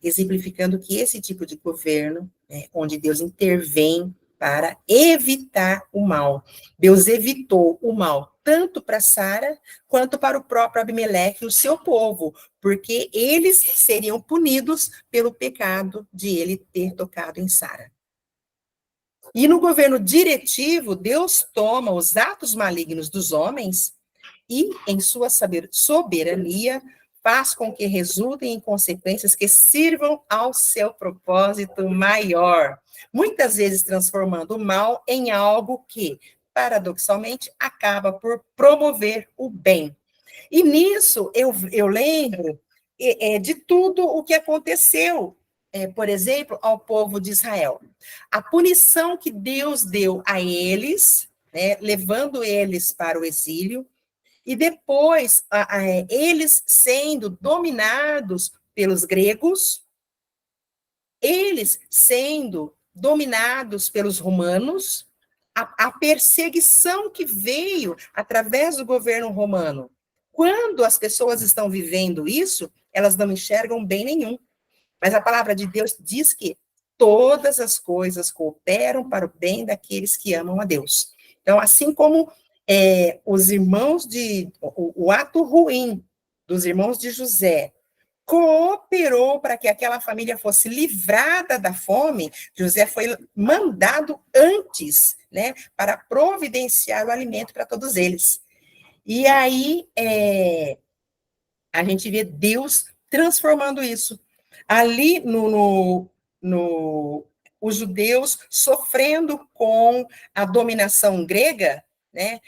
exemplificando que esse tipo de governo, onde Deus intervém para evitar o mal. Deus evitou o mal tanto para Sara quanto para o próprio Abimeleque e o seu povo, porque eles seriam punidos pelo pecado de ele ter tocado em Sara. E no governo diretivo, Deus toma os atos malignos dos homens e, em sua soberania, faz com que resultem em consequências que sirvam ao seu propósito maior, muitas vezes transformando o mal em algo que, paradoxalmente, acaba por promover o bem. E nisso eu lembro de tudo o que aconteceu, por exemplo, ao povo de Israel. A punição que Deus deu a eles, né, levando eles para o exílio, e depois, eles sendo dominados pelos gregos, eles sendo dominados pelos romanos, a perseguição que veio através do governo romano. Quando as pessoas estão vivendo isso, elas não enxergam bem nenhum. Mas a palavra de Deus diz que todas as coisas cooperam para o bem daqueles que amam a Deus. Então, assim como os irmãos o ato ruim dos irmãos de José cooperou para que aquela família fosse livrada da fome, José foi mandado antes, né, para providenciar o alimento para todos eles. E aí, a gente vê Deus transformando isso. Ali os judeus sofrendo com a dominação grega, né?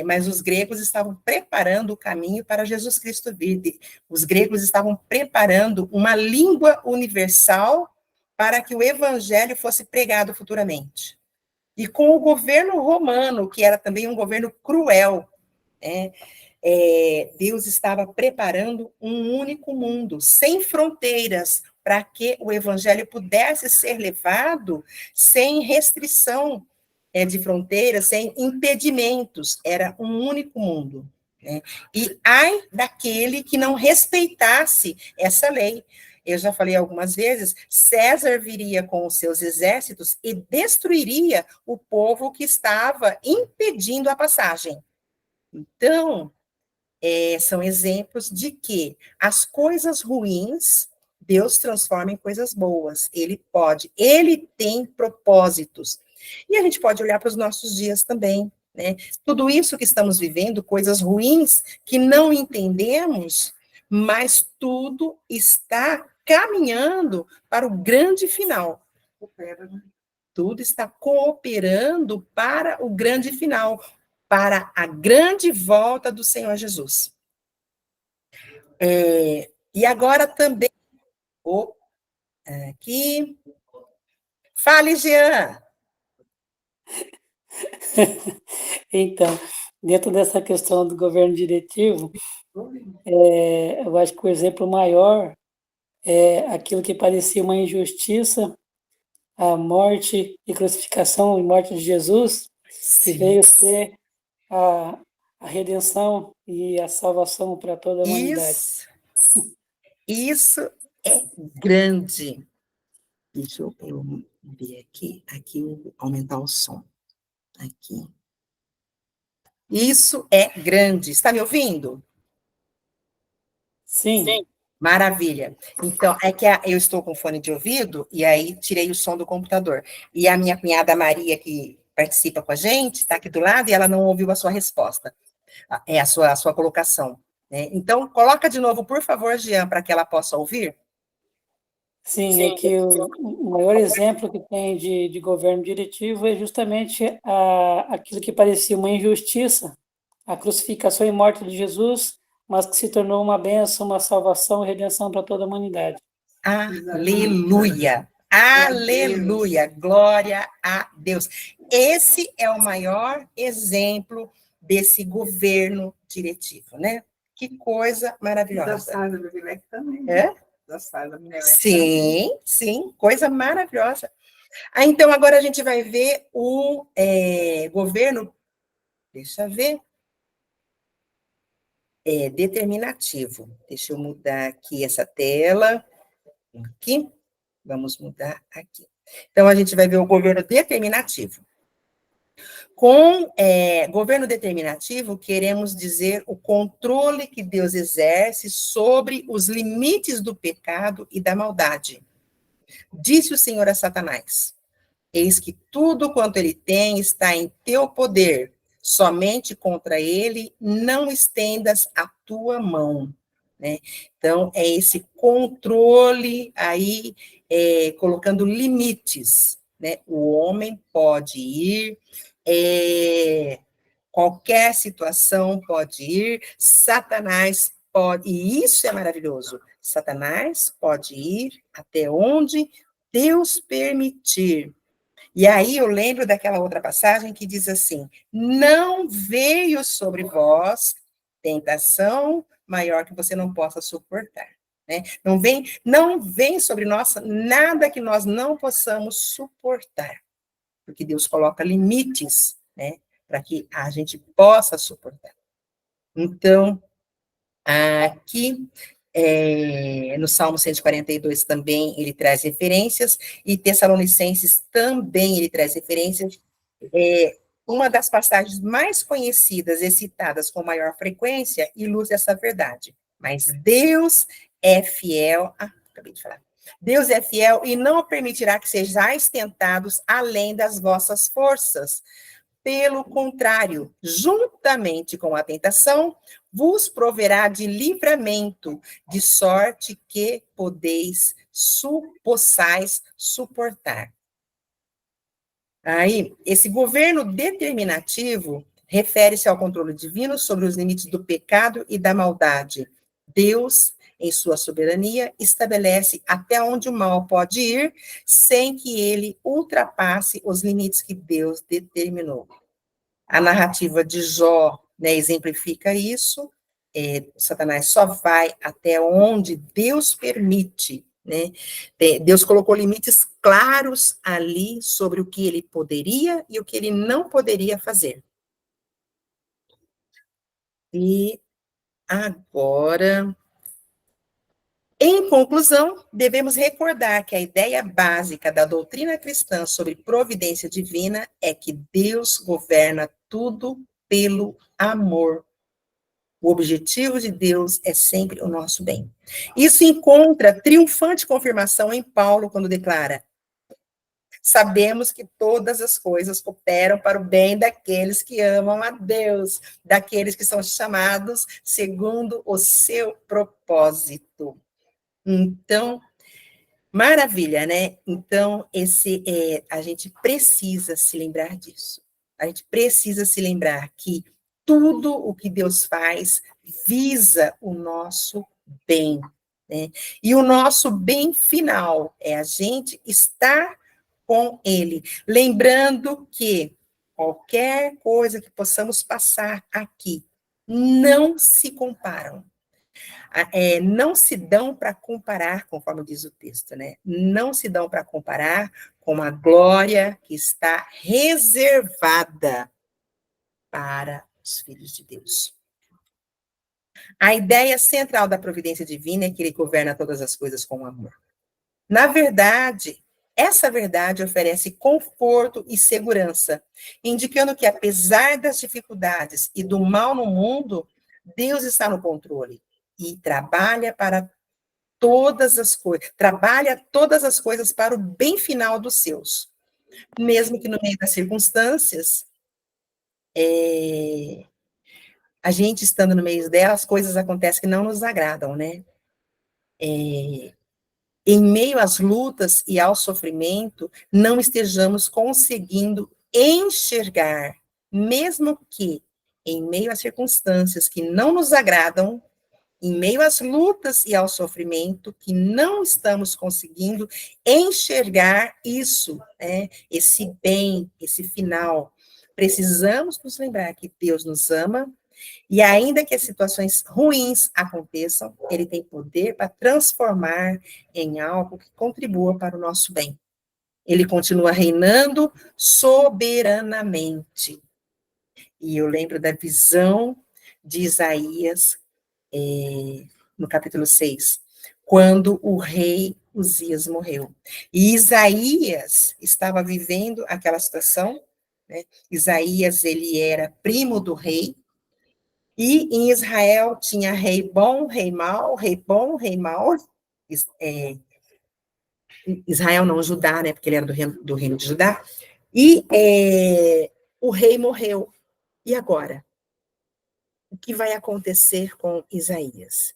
Mas os gregos estavam preparando o caminho para Jesus Cristo vir. Os gregos estavam preparando uma língua universal para que o evangelho fosse pregado futuramente. E com o governo romano, que era também um governo cruel, Deus estava preparando um único mundo, sem fronteiras, para que o evangelho pudesse ser levado sem restrição de fronteiras, sem impedimentos. Era um único mundo. Né? E ai daquele que não respeitasse essa lei. Eu já falei algumas vezes, César viria com os seus exércitos e destruiria o povo que estava impedindo a passagem. Então, são exemplos de que as coisas ruins, Deus transforma em coisas boas. Ele tem propósitos. E a gente pode olhar para os nossos dias também, né? Tudo isso que estamos vivendo, coisas ruins que não entendemos, mas tudo está caminhando para o grande final. Tudo está cooperando para o grande final, para a grande volta do Senhor Jesus. E agora também, aqui, fale, Jean. Então, dentro dessa questão do governo diretivo, eu acho que o exemplo maior é aquilo que parecia uma injustiça, a morte e crucificação e morte de Jesus, que veio ser a redenção e a salvação para toda a humanidade. Isso é grande. Deixa eu ver aqui aumentar o som. Aqui. Isso é grande. Está me ouvindo? Sim. Maravilha. Então, é que eu estou com fone de ouvido e aí tirei o som do computador. E a minha cunhada Maria, que participa com a gente, está aqui do lado e ela não ouviu a sua resposta, a sua colocação. Né? Então, coloca de novo, por favor, Jean, para que ela possa ouvir. Sim, é que o maior exemplo que tem de governo diretivo é justamente aquilo que parecia uma injustiça, a crucificação e morte de Jesus, mas que se tornou uma bênção, uma salvação e redenção para toda a humanidade. Aleluia! Aleluia! Glória a Deus! Esse é o maior exemplo desse governo diretivo, né? Que coisa maravilhosa. Da Sara do Vilec também. Da Sara do Vilec. Sim, coisa maravilhosa. Então, agora a gente vai ver o governo, deixa eu ver, determinativo. Deixa eu mudar aqui essa tela. Aqui, vamos mudar aqui. Então, a gente vai ver o governo determinativo. Com governo determinativo, queremos dizer o controle que Deus exerce sobre os limites do pecado e da maldade. Disse o Senhor a Satanás: eis que tudo quanto ele tem está em teu poder, somente contra ele não estendas a tua mão. Né? Então, é esse controle aí, colocando limites. Né? O homem pode ir, qualquer situação pode ir, Satanás pode, e isso é maravilhoso, Satanás pode ir até onde Deus permitir. E aí eu lembro daquela outra passagem que diz assim: não veio sobre vós tentação maior que você não possa suportar. Né? Não vem sobre nós nada que nós não possamos suportar. Porque Deus coloca limites, né, para que a gente possa suportar. Então, aqui, no Salmo 142 também ele traz referências, e Tessalonicenses também ele traz referências. Uma das passagens mais conhecidas e citadas com maior frequência ilustra essa verdade. Mas Deus é fiel. Acabei de falar. Deus é fiel e não permitirá que sejais tentados além das vossas forças. Pelo contrário, juntamente com a tentação, vos proverá de livramento, de sorte que possais suportar. Aí, esse governo determinativo refere-se ao controle divino sobre os limites do pecado e da maldade. Deus, em sua soberania, estabelece até onde o mal pode ir, sem que ele ultrapasse os limites que Deus determinou. A narrativa de Jó né, exemplifica isso. Satanás só vai até onde Deus permite, né? Deus colocou limites claros ali sobre o que ele poderia e o que ele não poderia fazer. E agora, em conclusão, devemos recordar que a ideia básica da doutrina cristã sobre providência divina é que Deus governa tudo pelo amor. O objetivo de Deus é sempre o nosso bem. Isso encontra triunfante confirmação em Paulo, quando declara: sabemos que todas as coisas cooperam para o bem daqueles que amam a Deus, daqueles que são chamados segundo o seu propósito. Então, maravilha, né? Então, a gente precisa se lembrar disso. A gente precisa se lembrar que tudo o que Deus faz visa o nosso bem, né? E o nosso bem final é a gente estar com Ele. Lembrando que qualquer coisa que possamos passar aqui não se comparam. Não se dão para comparar, conforme diz o texto, né? Não se dão para comparar com a glória que está reservada para os filhos de Deus. A ideia central da providência divina é que ele governa todas as coisas com amor. Na verdade, essa verdade oferece conforto e segurança, indicando que, apesar das dificuldades e do mal no mundo, Deus está no controle e trabalha todas as coisas para o bem final dos seus. Mesmo que no meio das circunstâncias, a gente estando no meio delas, coisas acontecem que não nos agradam, né? Em meio às lutas e ao sofrimento, não estejamos conseguindo enxergar, mesmo que em meio às circunstâncias que não nos agradam, em meio às lutas e ao sofrimento, que não estamos conseguindo enxergar isso, né? Esse bem, esse final. Precisamos nos lembrar que Deus nos ama, e ainda que as situações ruins aconteçam, Ele tem poder para transformar em algo que contribua para o nosso bem. Ele continua reinando soberanamente. E eu lembro da visão de Isaías, no capítulo 6, quando o rei Uzias morreu. E Isaías estava vivendo aquela situação, né? Isaías, ele era primo do rei, e em Israel tinha rei bom, rei mau, rei bom, rei mau. Israel não, Judá, né? Porque ele era do reino de Judá. E o rei morreu. E agora? O que vai acontecer com Isaías?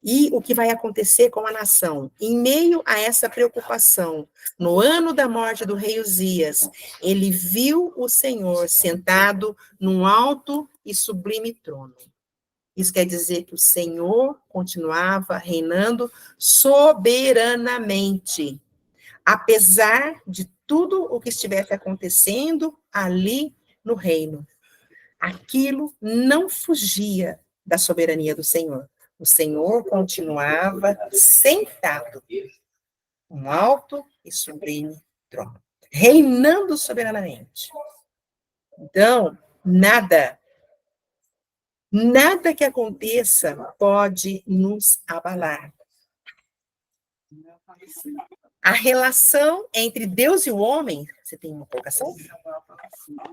E o que vai acontecer com a nação? Em meio a essa preocupação, no ano da morte do rei Uzias, ele viu o Senhor sentado num alto e sublime trono. Isso quer dizer que o Senhor continuava reinando soberanamente, apesar de tudo o que estivesse acontecendo ali no reino. Aquilo não fugia da soberania do Senhor. O Senhor continuava sentado, um alto e sublime trono, reinando soberanamente. Então, nada que aconteça pode nos abalar. A relação entre Deus e o homem, você tem uma colocação?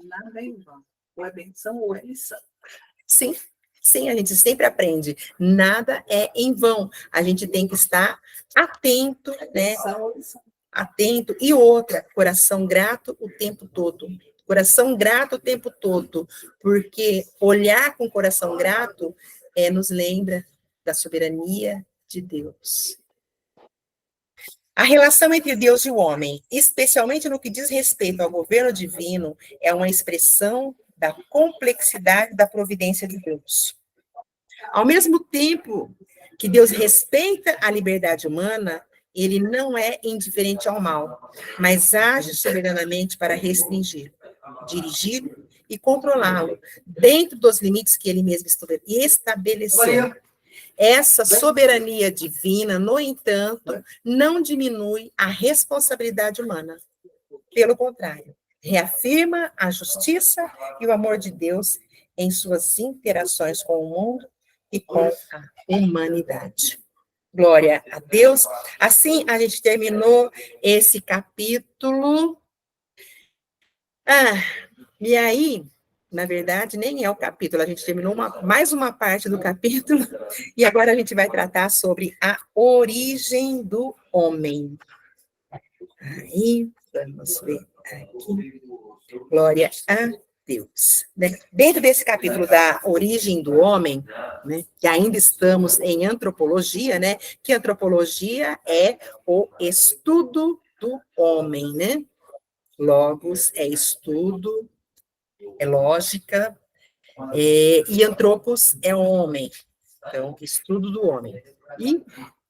Nada é em vão. Ou é benção ou é lição. Sim. Sim, a gente sempre aprende. Nada é em vão. A gente tem que estar atento, né? Atento. E outra, coração grato o tempo todo. Coração grato o tempo todo. Porque olhar com coração grato nos lembra da soberania de Deus. A relação entre Deus e o homem, especialmente no que diz respeito ao governo divino, é uma expressão da complexidade da providência de Deus. Ao mesmo tempo que Deus respeita a liberdade humana, ele não é indiferente ao mal, mas age soberanamente para restringir, dirigir e controlá-lo, dentro dos limites que ele mesmo estabeleceu. Essa soberania divina, no entanto, não diminui a responsabilidade humana. Pelo contrário, reafirma a justiça e o amor de Deus em suas interações com o mundo e com a humanidade. Glória a Deus. Assim, a gente terminou esse capítulo. E aí, na verdade, nem é o capítulo, a gente terminou mais uma parte do capítulo, e agora a gente vai tratar sobre a origem do homem. Aí, vamos ver aqui. Glória a Deus. Dentro desse capítulo da origem do homem, né, que ainda estamos em antropologia, né, que antropologia é o estudo do homem, né? Logos é estudo, é lógica, e antropos é homem. Então, estudo do homem. E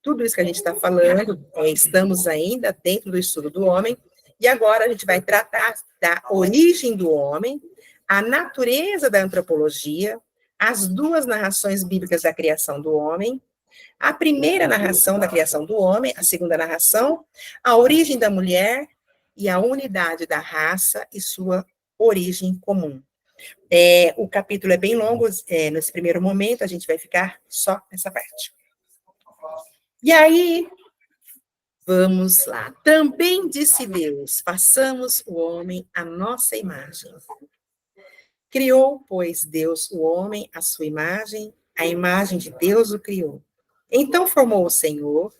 tudo isso que a gente está falando, estamos ainda dentro do estudo do homem, e agora a gente vai tratar da origem do homem, a natureza da antropologia, as duas narrações bíblicas da criação do homem, a primeira narração da criação do homem, a segunda narração, a origem da mulher e a unidade da raça e sua origem comum. O capítulo é bem longo, nesse primeiro momento, a gente vai ficar só nessa parte. E aí, vamos lá. Também disse Deus, façamos o homem à nossa imagem. Criou, pois, Deus o homem à sua imagem, a imagem de Deus o criou. Então formou o Senhor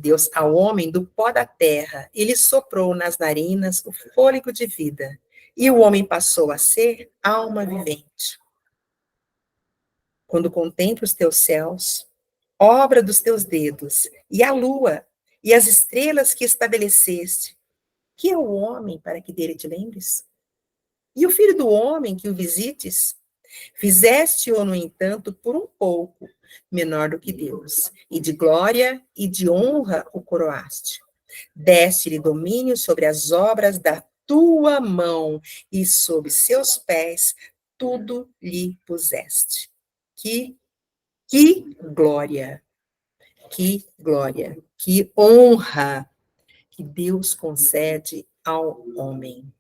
Deus, ao homem do pó da terra, e lhe soprou nas narinas o fôlego de vida, e o homem passou a ser alma vivente. Quando contemplo os teus céus, obra dos teus dedos, e a lua, e as estrelas que estabeleceste, que é o homem para que dele te lembres? E o filho do homem que o visites? Fizeste-o, no entanto, por um pouco menor do que Deus, e de glória e de honra o coroaste. Deste-lhe domínio sobre as obras da tua mão, e sob seus pés tudo lhe puseste. Que glória, que glória, que honra que Deus concede ao homem.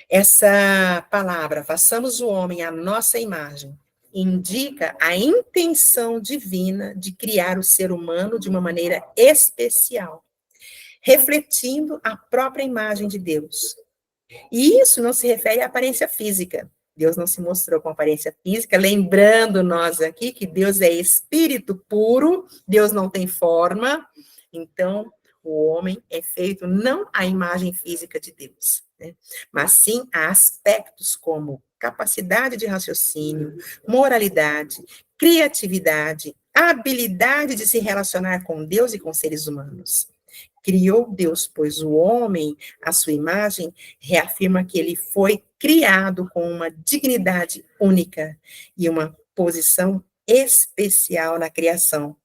Essa palavra, façamos o homem à nossa imagem, indica a intenção divina de criar o ser humano de uma maneira especial, refletindo a própria imagem de Deus. E isso não se refere à aparência física. Deus não se mostrou com aparência física, lembrando nós aqui que Deus é espírito puro, Deus não tem forma, então o homem é feito não à imagem física de Deus, né? Mas sim a aspectos como capacidade de raciocínio, moralidade, criatividade, habilidade de se relacionar com Deus e com seres humanos. Criou Deus, pois, o homem, à sua imagem, reafirma que ele foi criado com uma dignidade única e uma posição especial na criação,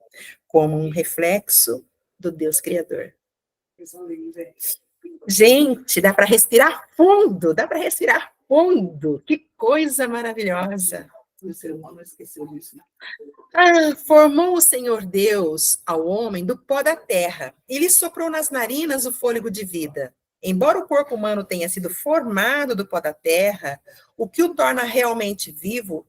como um reflexo do Deus Criador. Gente, dá para respirar fundo, que coisa maravilhosa. O ser humano esqueceu disso, né? Formou o Senhor Deus ao homem do pó da terra, e lhe soprou nas narinas o fôlego de vida. Embora o corpo humano tenha sido formado do pó da terra, o que o torna realmente vivo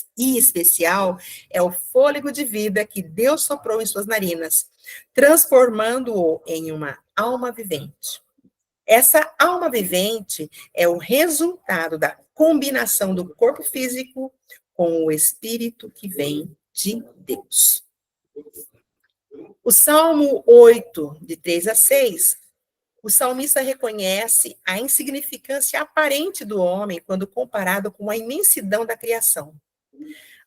especial é o fôlego de vida que Deus soprou em suas narinas, transformando-o em uma alma vivente. Essa alma vivente é o resultado da combinação do corpo físico com o espírito que vem de Deus. O Salmo 8, de 3 a 6, o salmista reconhece a insignificância aparente do homem quando comparado com a imensidão da criação.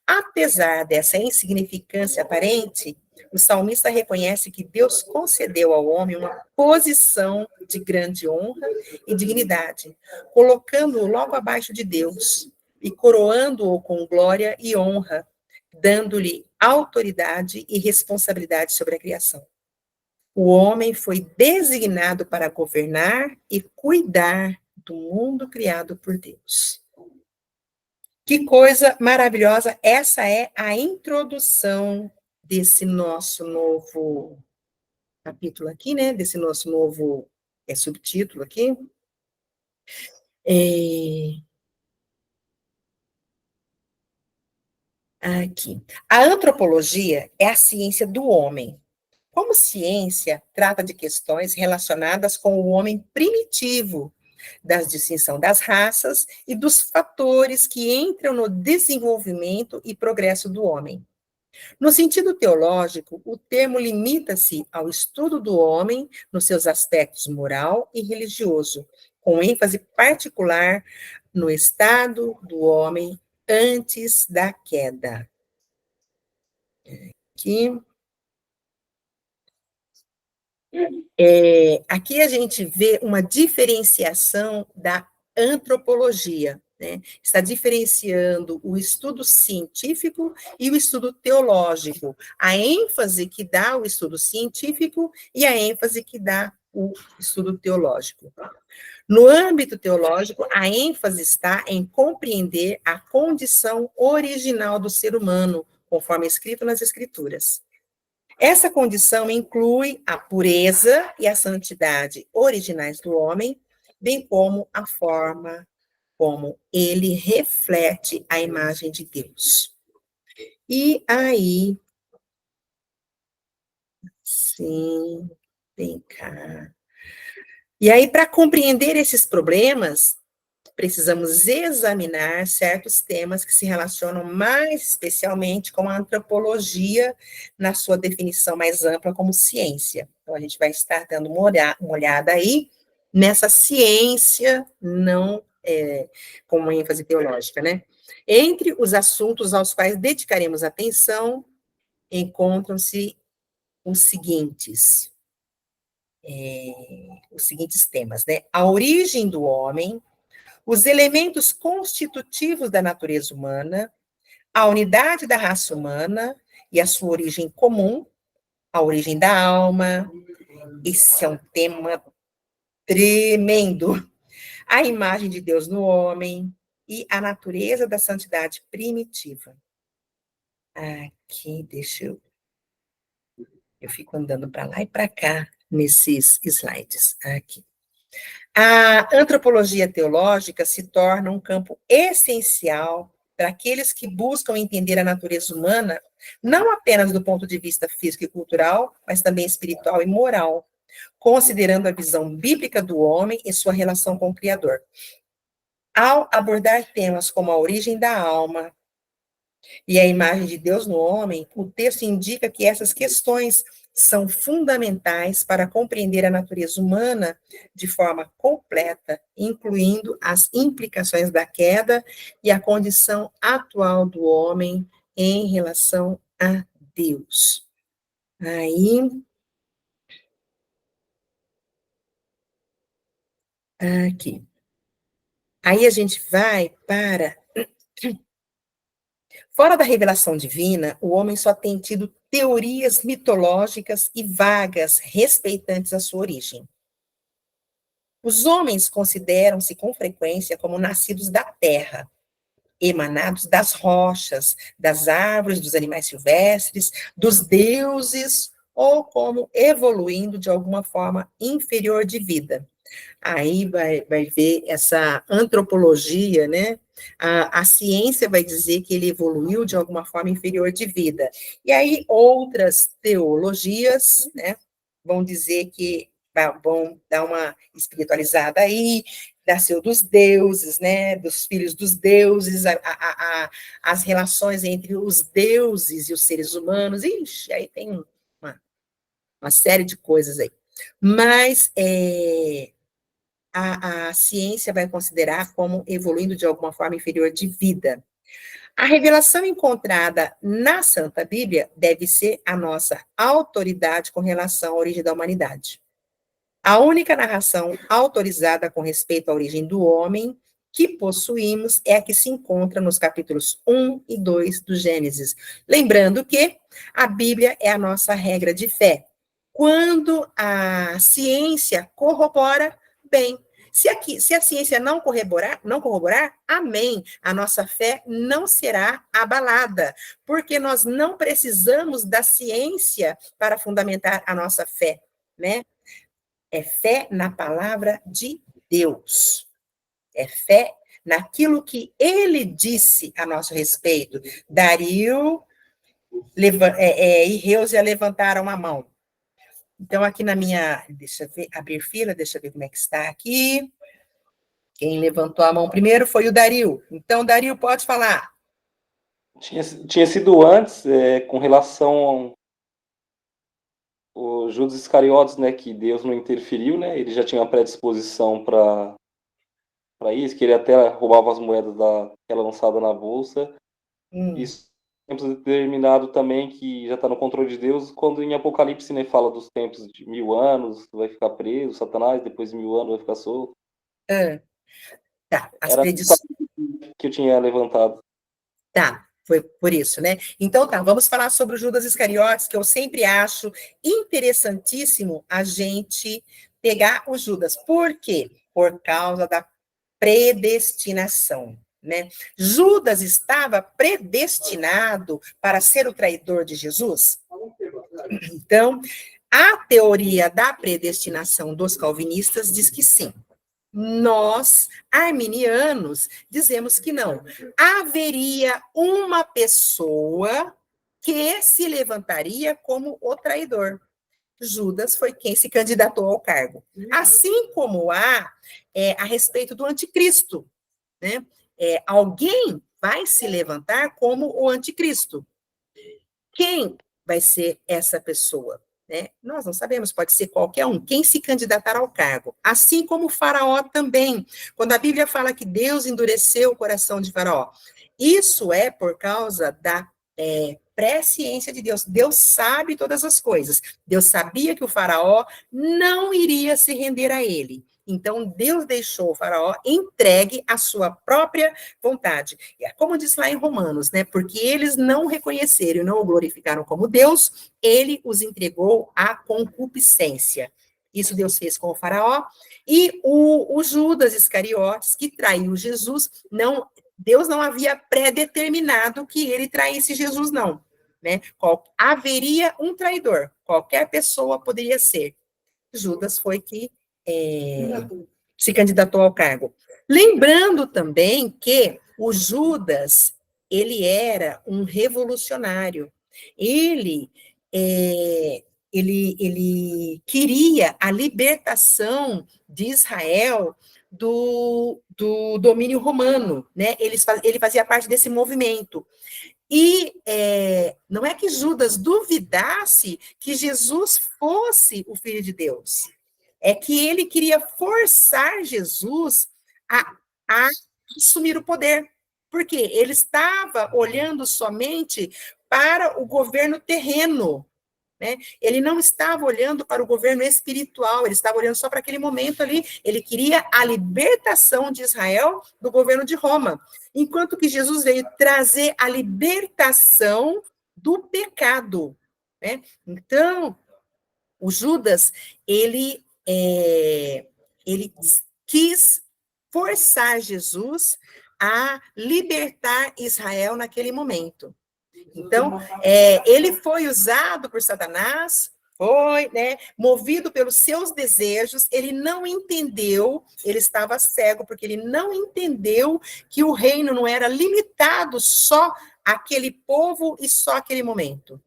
Apesar dessa insignificância aparente, o salmista reconhece que Deus concedeu ao homem uma posição de grande honra e dignidade, colocando-o logo abaixo de Deus e coroando-o com glória e honra, dando-lhe autoridade e responsabilidade sobre a criação. O homem foi designado para governar e cuidar do mundo criado por Deus. Que coisa maravilhosa! Essa é a introdução desse nosso novo capítulo aqui, né? Desse nosso novo subtítulo aqui. Aqui. A antropologia é a ciência do homem. Como ciência, trata de questões relacionadas com o homem primitivo, da distinção das raças e dos fatores que entram no desenvolvimento e progresso do homem. No sentido teológico, o termo limita-se ao estudo do homem nos seus aspectos moral e religioso, com ênfase particular no estado do homem antes da queda. Aqui a gente vê uma diferenciação da antropologia, né? Está diferenciando o estudo científico e o estudo teológico, a ênfase que dá o estudo científico e a ênfase que dá o estudo teológico. No âmbito teológico, a ênfase está em compreender a condição original do ser humano, conforme escrito nas Escrituras. Essa condição inclui a pureza e a santidade originais do homem, bem como a forma como ele reflete a imagem de Deus. E aí, sim, vem cá. E aí, para compreender esses problemas, precisamos examinar certos temas que se relacionam mais especialmente com a antropologia, na sua definição mais ampla como ciência. Então, a gente vai estar dando uma olhada aí nessa ciência, não com ênfase teológica, né? Entre os assuntos aos quais dedicaremos atenção, encontram-se os seguintes temas, né? A origem do homem, os elementos constitutivos da natureza humana, a unidade da raça humana e a sua origem comum, a origem da alma. Esse é um tema tremendo. A imagem de Deus no homem e a natureza da santidade primitiva. Aqui, eu fico andando para lá e para cá nesses slides. Aqui. A antropologia teológica se torna um campo essencial para aqueles que buscam entender a natureza humana, não apenas do ponto de vista físico e cultural, mas também espiritual e moral, considerando a visão bíblica do homem e sua relação com o Criador. Ao abordar temas como a origem da alma e a imagem de Deus no homem, o texto indica que essas questões são fundamentais para compreender a natureza humana de forma completa, incluindo as implicações da queda e a condição atual do homem em relação a Deus. Aí a gente vai para... Fora da revelação divina, o homem só tem tido teorias mitológicas e vagas respeitantes à sua origem. Os homens consideram-se com frequência como nascidos da terra, emanados das rochas, das árvores, dos animais silvestres, dos deuses, ou como evoluindo de alguma forma inferior de vida. Aí vai ver essa antropologia, né? A ciência vai dizer que ele evoluiu de alguma forma inferior de vida. E aí outras teologias, né, vão dizer que vão dar uma espiritualizada aí, nasceu dos deuses, né, dos filhos dos deuses, as relações entre os deuses e os seres humanos. Ixi, aí tem uma série de coisas aí. Mas a ciência vai considerar como evoluindo de alguma forma inferior de vida. A revelação encontrada na Santa Bíblia deve ser a nossa autoridade com relação à origem da humanidade. A única narração autorizada com respeito à origem do homem que possuímos é a que se encontra nos capítulos 1 e 2 do Gênesis. Lembrando que a Bíblia é a nossa regra de fé. quando a ciência corrobora, bem. Se a ciência não corroborar, amém. A nossa fé não será abalada, porque nós não precisamos da ciência para fundamentar a nossa fé, né? É fé na palavra de Deus. É fé naquilo que ele disse a nosso respeito. Dario e Reusa levantaram a mão. Então, aqui na minha... Deixa eu ver, abrir fila, deixa eu ver como é que está aqui. Quem levantou a mão primeiro foi o Dario. Então, Dario, pode falar. Tinha sido antes, com relação ao Judas Iscariotes, né, que Deus não interferiu, né? Ele já tinha uma predisposição para isso, que ele até roubava as moedas que era lançada na bolsa. Isso tempos determinado também, que já está no controle de Deus, quando em Apocalipse, né, fala dos tempos de 1000 anos, vai ficar preso, Satanás, depois de 1000 anos vai ficar solto. Tá, as Era predições... que eu tinha levantado. Tá, foi por isso, né? Então tá, vamos falar sobre o Judas Iscariotes, que eu sempre acho interessantíssimo a gente pegar o Judas. Por quê? Por causa da predestinação, né? Judas estava predestinado para ser o traidor de Jesus? Então, a teoria da predestinação dos calvinistas diz que sim. Nós, arminianos, dizemos que não. Haveria uma pessoa que se levantaria como o traidor. Judas foi quem se candidatou ao cargo. Assim como há a respeito do anticristo, né? Alguém vai se levantar como o anticristo. Quem vai ser essa pessoa? Né? Nós não sabemos, pode ser qualquer um, quem se candidatar ao cargo. Assim como o Faraó também. Quando a Bíblia fala que Deus endureceu o coração de Faraó, isso é por causa da presciência de Deus. Deus sabe todas as coisas. Deus sabia que o Faraó não iria se render a ele. Então, Deus deixou o Faraó entregue à sua própria vontade. Como diz lá em Romanos, né? Porque eles não reconheceram e não o glorificaram como Deus, ele os entregou à concupiscência. Isso Deus fez com o Faraó. E o Judas Iscariotes, que traiu Jesus, Deus não havia predeterminado que ele traísse Jesus, não. Né? Haveria um traidor, qualquer pessoa poderia ser. Judas foi que se candidatou ao cargo. Lembrando também que o Judas, ele era um revolucionário. Ele queria a libertação de Israel do domínio romano, né? Ele fazia parte desse movimento. E não é que Judas duvidasse que Jesus fosse o Filho de Deus. É que ele queria forçar Jesus a assumir o poder. Porque ele estava olhando somente para o governo terreno. Né? Ele não estava olhando para o governo espiritual, ele estava olhando só para aquele momento ali. Ele queria a libertação de Israel do governo de Roma. Enquanto que Jesus veio trazer a libertação do pecado. Né? Então, o Judas, ele quis forçar Jesus a libertar Israel naquele momento. Então, ele foi usado por Satanás, foi, né, movido pelos seus desejos, ele não entendeu, ele estava cego, porque ele não entendeu que o reino não era limitado só àquele povo e só àquele momento.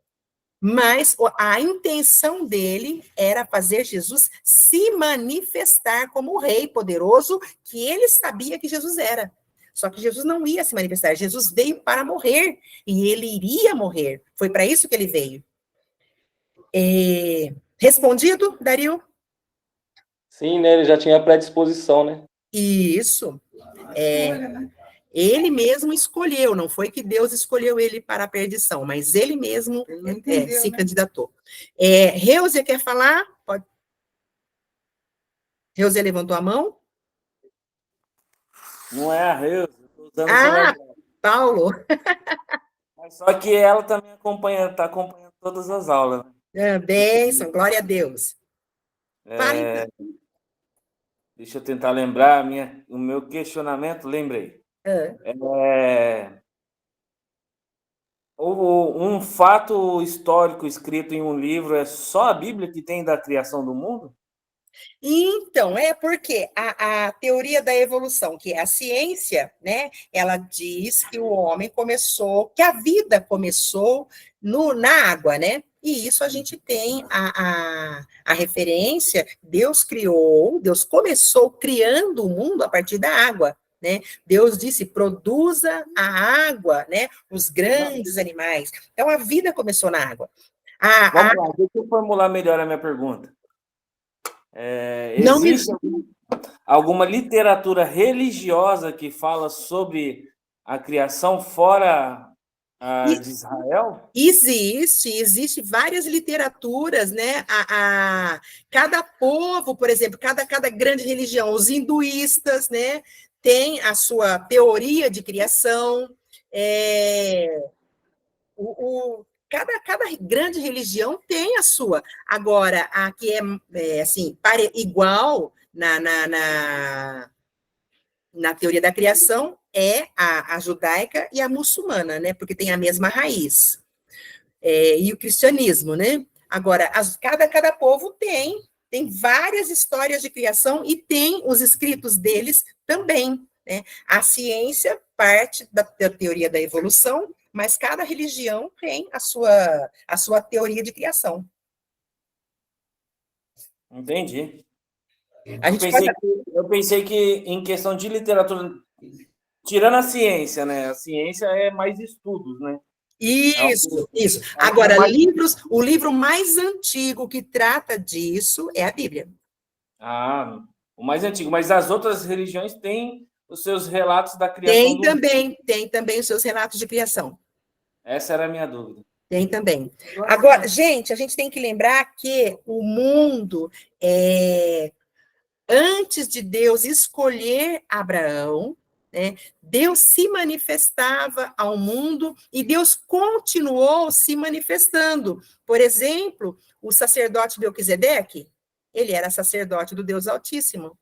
Mas a intenção dele era fazer Jesus se manifestar como o rei poderoso que ele sabia que Jesus era. Só que Jesus não ia se manifestar, Jesus veio para morrer, e ele iria morrer. Foi para isso que ele veio. Respondido, Dario? Sim, né? Ele já tinha predisposição, né? Isso. Ele mesmo escolheu, não foi que Deus escolheu ele para a perdição, mas ele mesmo se candidatou. Reusa quer falar? Pode. Reusa levantou a mão? Não é a Reusa, estou usando o celular dela. Paulo. Só que ela também está acompanhando todas as aulas. Bênção, glória a Deus. Fala, É, deixa eu tentar lembrar o meu questionamento, lembrei. É, um fato histórico escrito em um livro é só a Bíblia que tem da criação do mundo? Então, é porque a teoria da evolução, que é a ciência, né, ela diz que o homem começou, que a vida começou na água, né? E isso a gente tem a referência, Deus começou criando o mundo a partir da água, né? Deus disse, produza a água, né? Os grandes animais. Então, a vida começou na água. Vamos lá, deixa eu formular melhor a minha pergunta. Não me Existe alguma literatura religiosa que fala sobre a criação fora de Israel? Existe várias literaturas, né? Cada povo, por exemplo, cada grande religião, os hinduístas, né? Tem a sua teoria de criação. Cada grande religião tem a sua. Agora, a que é assim, igual na teoria da criação é a judaica e a muçulmana, né? Porque tem a mesma raiz. E o cristianismo, né? Agora, cada povo tem várias histórias de criação e tem os escritos deles também, né? A ciência parte da teoria da evolução, mas cada religião tem a sua teoria de criação. Entendi. A gente pode... Eu pensei que em questão de literatura, tirando a ciência, né? A ciência é mais estudos, né? Isso. Agora, o livro mais antigo que trata disso é a Bíblia. O mais antigo. Mas as outras religiões têm os seus relatos da criação Tem também os seus relatos de criação. Essa era a minha dúvida. Tem também. Agora, gente, a gente tem que lembrar que o mundo, antes de Deus escolher Abraão, né, Deus se manifestava ao mundo e Deus continuou se manifestando. Por exemplo, o sacerdote Melquisedeque, ele era sacerdote do Deus Altíssimo.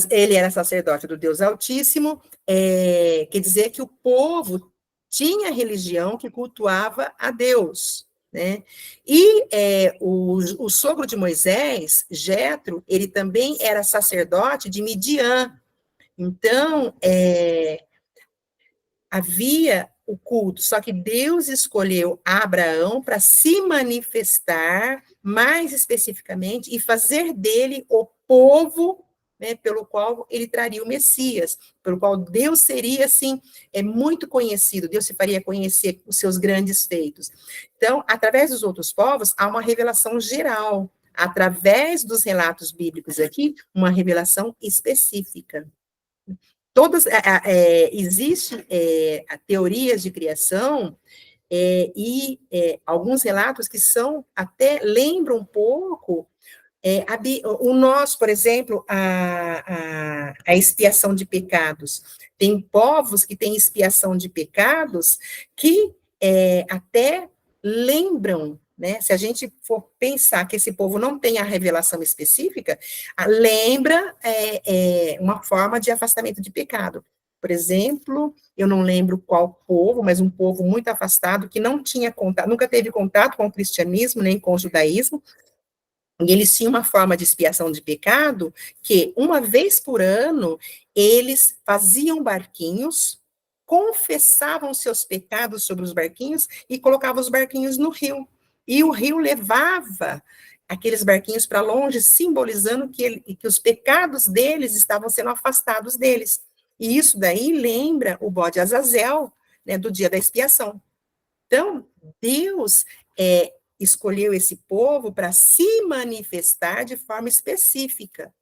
Ele era sacerdote do Deus Altíssimo, quer dizer que o povo tinha religião que cultuava a Deus, né? E o sogro de Moisés, Jetro, ele também era sacerdote de Midian. Então, havia o culto, só que Deus escolheu Abraão para se manifestar mais especificamente e fazer dele o povo, né, pelo qual ele traria o Messias, pelo qual Deus seria, assim, muito conhecido, Deus se faria conhecer os seus grandes feitos. Então, através dos outros povos, há uma revelação geral, através dos relatos bíblicos aqui, uma revelação específica. Existem teorias de criação e alguns relatos que até lembram um pouco o nosso, por exemplo, a expiação de pecados. Tem povos que têm expiação de pecados que até lembram, né? Se a gente for pensar que esse povo não tem a revelação específica, lembra uma forma de afastamento de pecado. Por exemplo, eu não lembro qual povo, mas um povo muito afastado que não tinha contato, nunca teve contato com o cristianismo nem com o judaísmo, e eles tinham uma forma de expiação de pecado que, uma vez por ano, eles faziam barquinhos, confessavam seus pecados sobre os barquinhos e colocavam os barquinhos no rio. E o rio levava aqueles barquinhos para longe, simbolizando que os pecados deles estavam sendo afastados deles. E isso daí lembra o bode Azazel, né, do dia da expiação. Então, Deus escolheu esse povo para se manifestar de forma específica,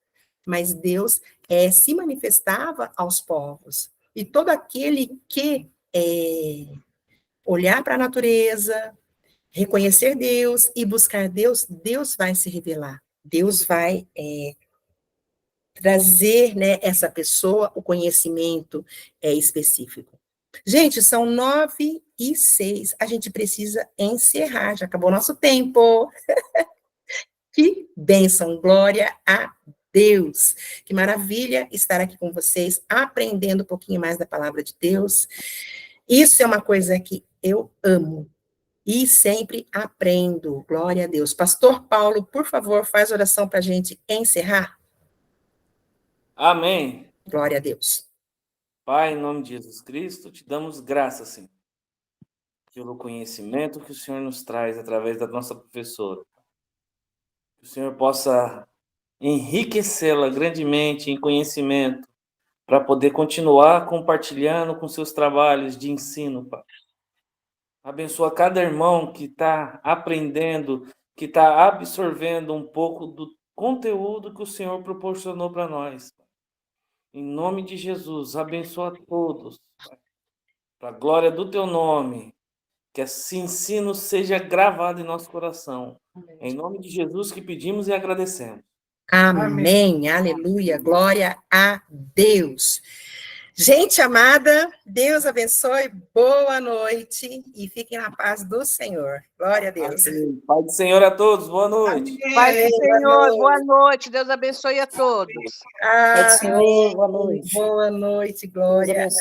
mas Deus se manifestava aos povos. E todo aquele que olhar para a natureza, reconhecer Deus e buscar Deus, Deus vai se revelar. Deus vai trazer, né, essa pessoa o conhecimento específico. Gente, são 9h06. A gente precisa encerrar. Já acabou o nosso tempo. Que bênção, glória a Deus. Que maravilha estar aqui com vocês, aprendendo um pouquinho mais da palavra de Deus. Isso é uma coisa que eu amo. E sempre aprendo. Glória a Deus. Pastor Paulo, por favor, faz oração para a gente encerrar. Amém. Glória a Deus. Pai, em nome de Jesus Cristo, te damos graças, Senhor, pelo conhecimento que o Senhor nos traz através da nossa professora. Que o Senhor possa enriquecê-la grandemente em conhecimento, para poder continuar compartilhando com seus trabalhos de ensino, Pai. Abençoa cada irmão que está aprendendo, que está absorvendo um pouco do conteúdo que o Senhor proporcionou para nós. Em nome de Jesus, abençoa todos, para a glória do teu nome, que esse ensino seja gravado em nosso coração. É em nome de Jesus que pedimos e agradecemos. Amém. Aleluia. Glória a Deus. Gente amada, Deus abençoe, boa noite e fiquem na paz do Senhor. Glória a Deus. Amém. Pai do Senhor a todos, boa noite. Pai do Senhor, boa noite. Deus abençoe a todos. Pai do Senhor, boa noite. Boa noite, Deus glória. abençoe.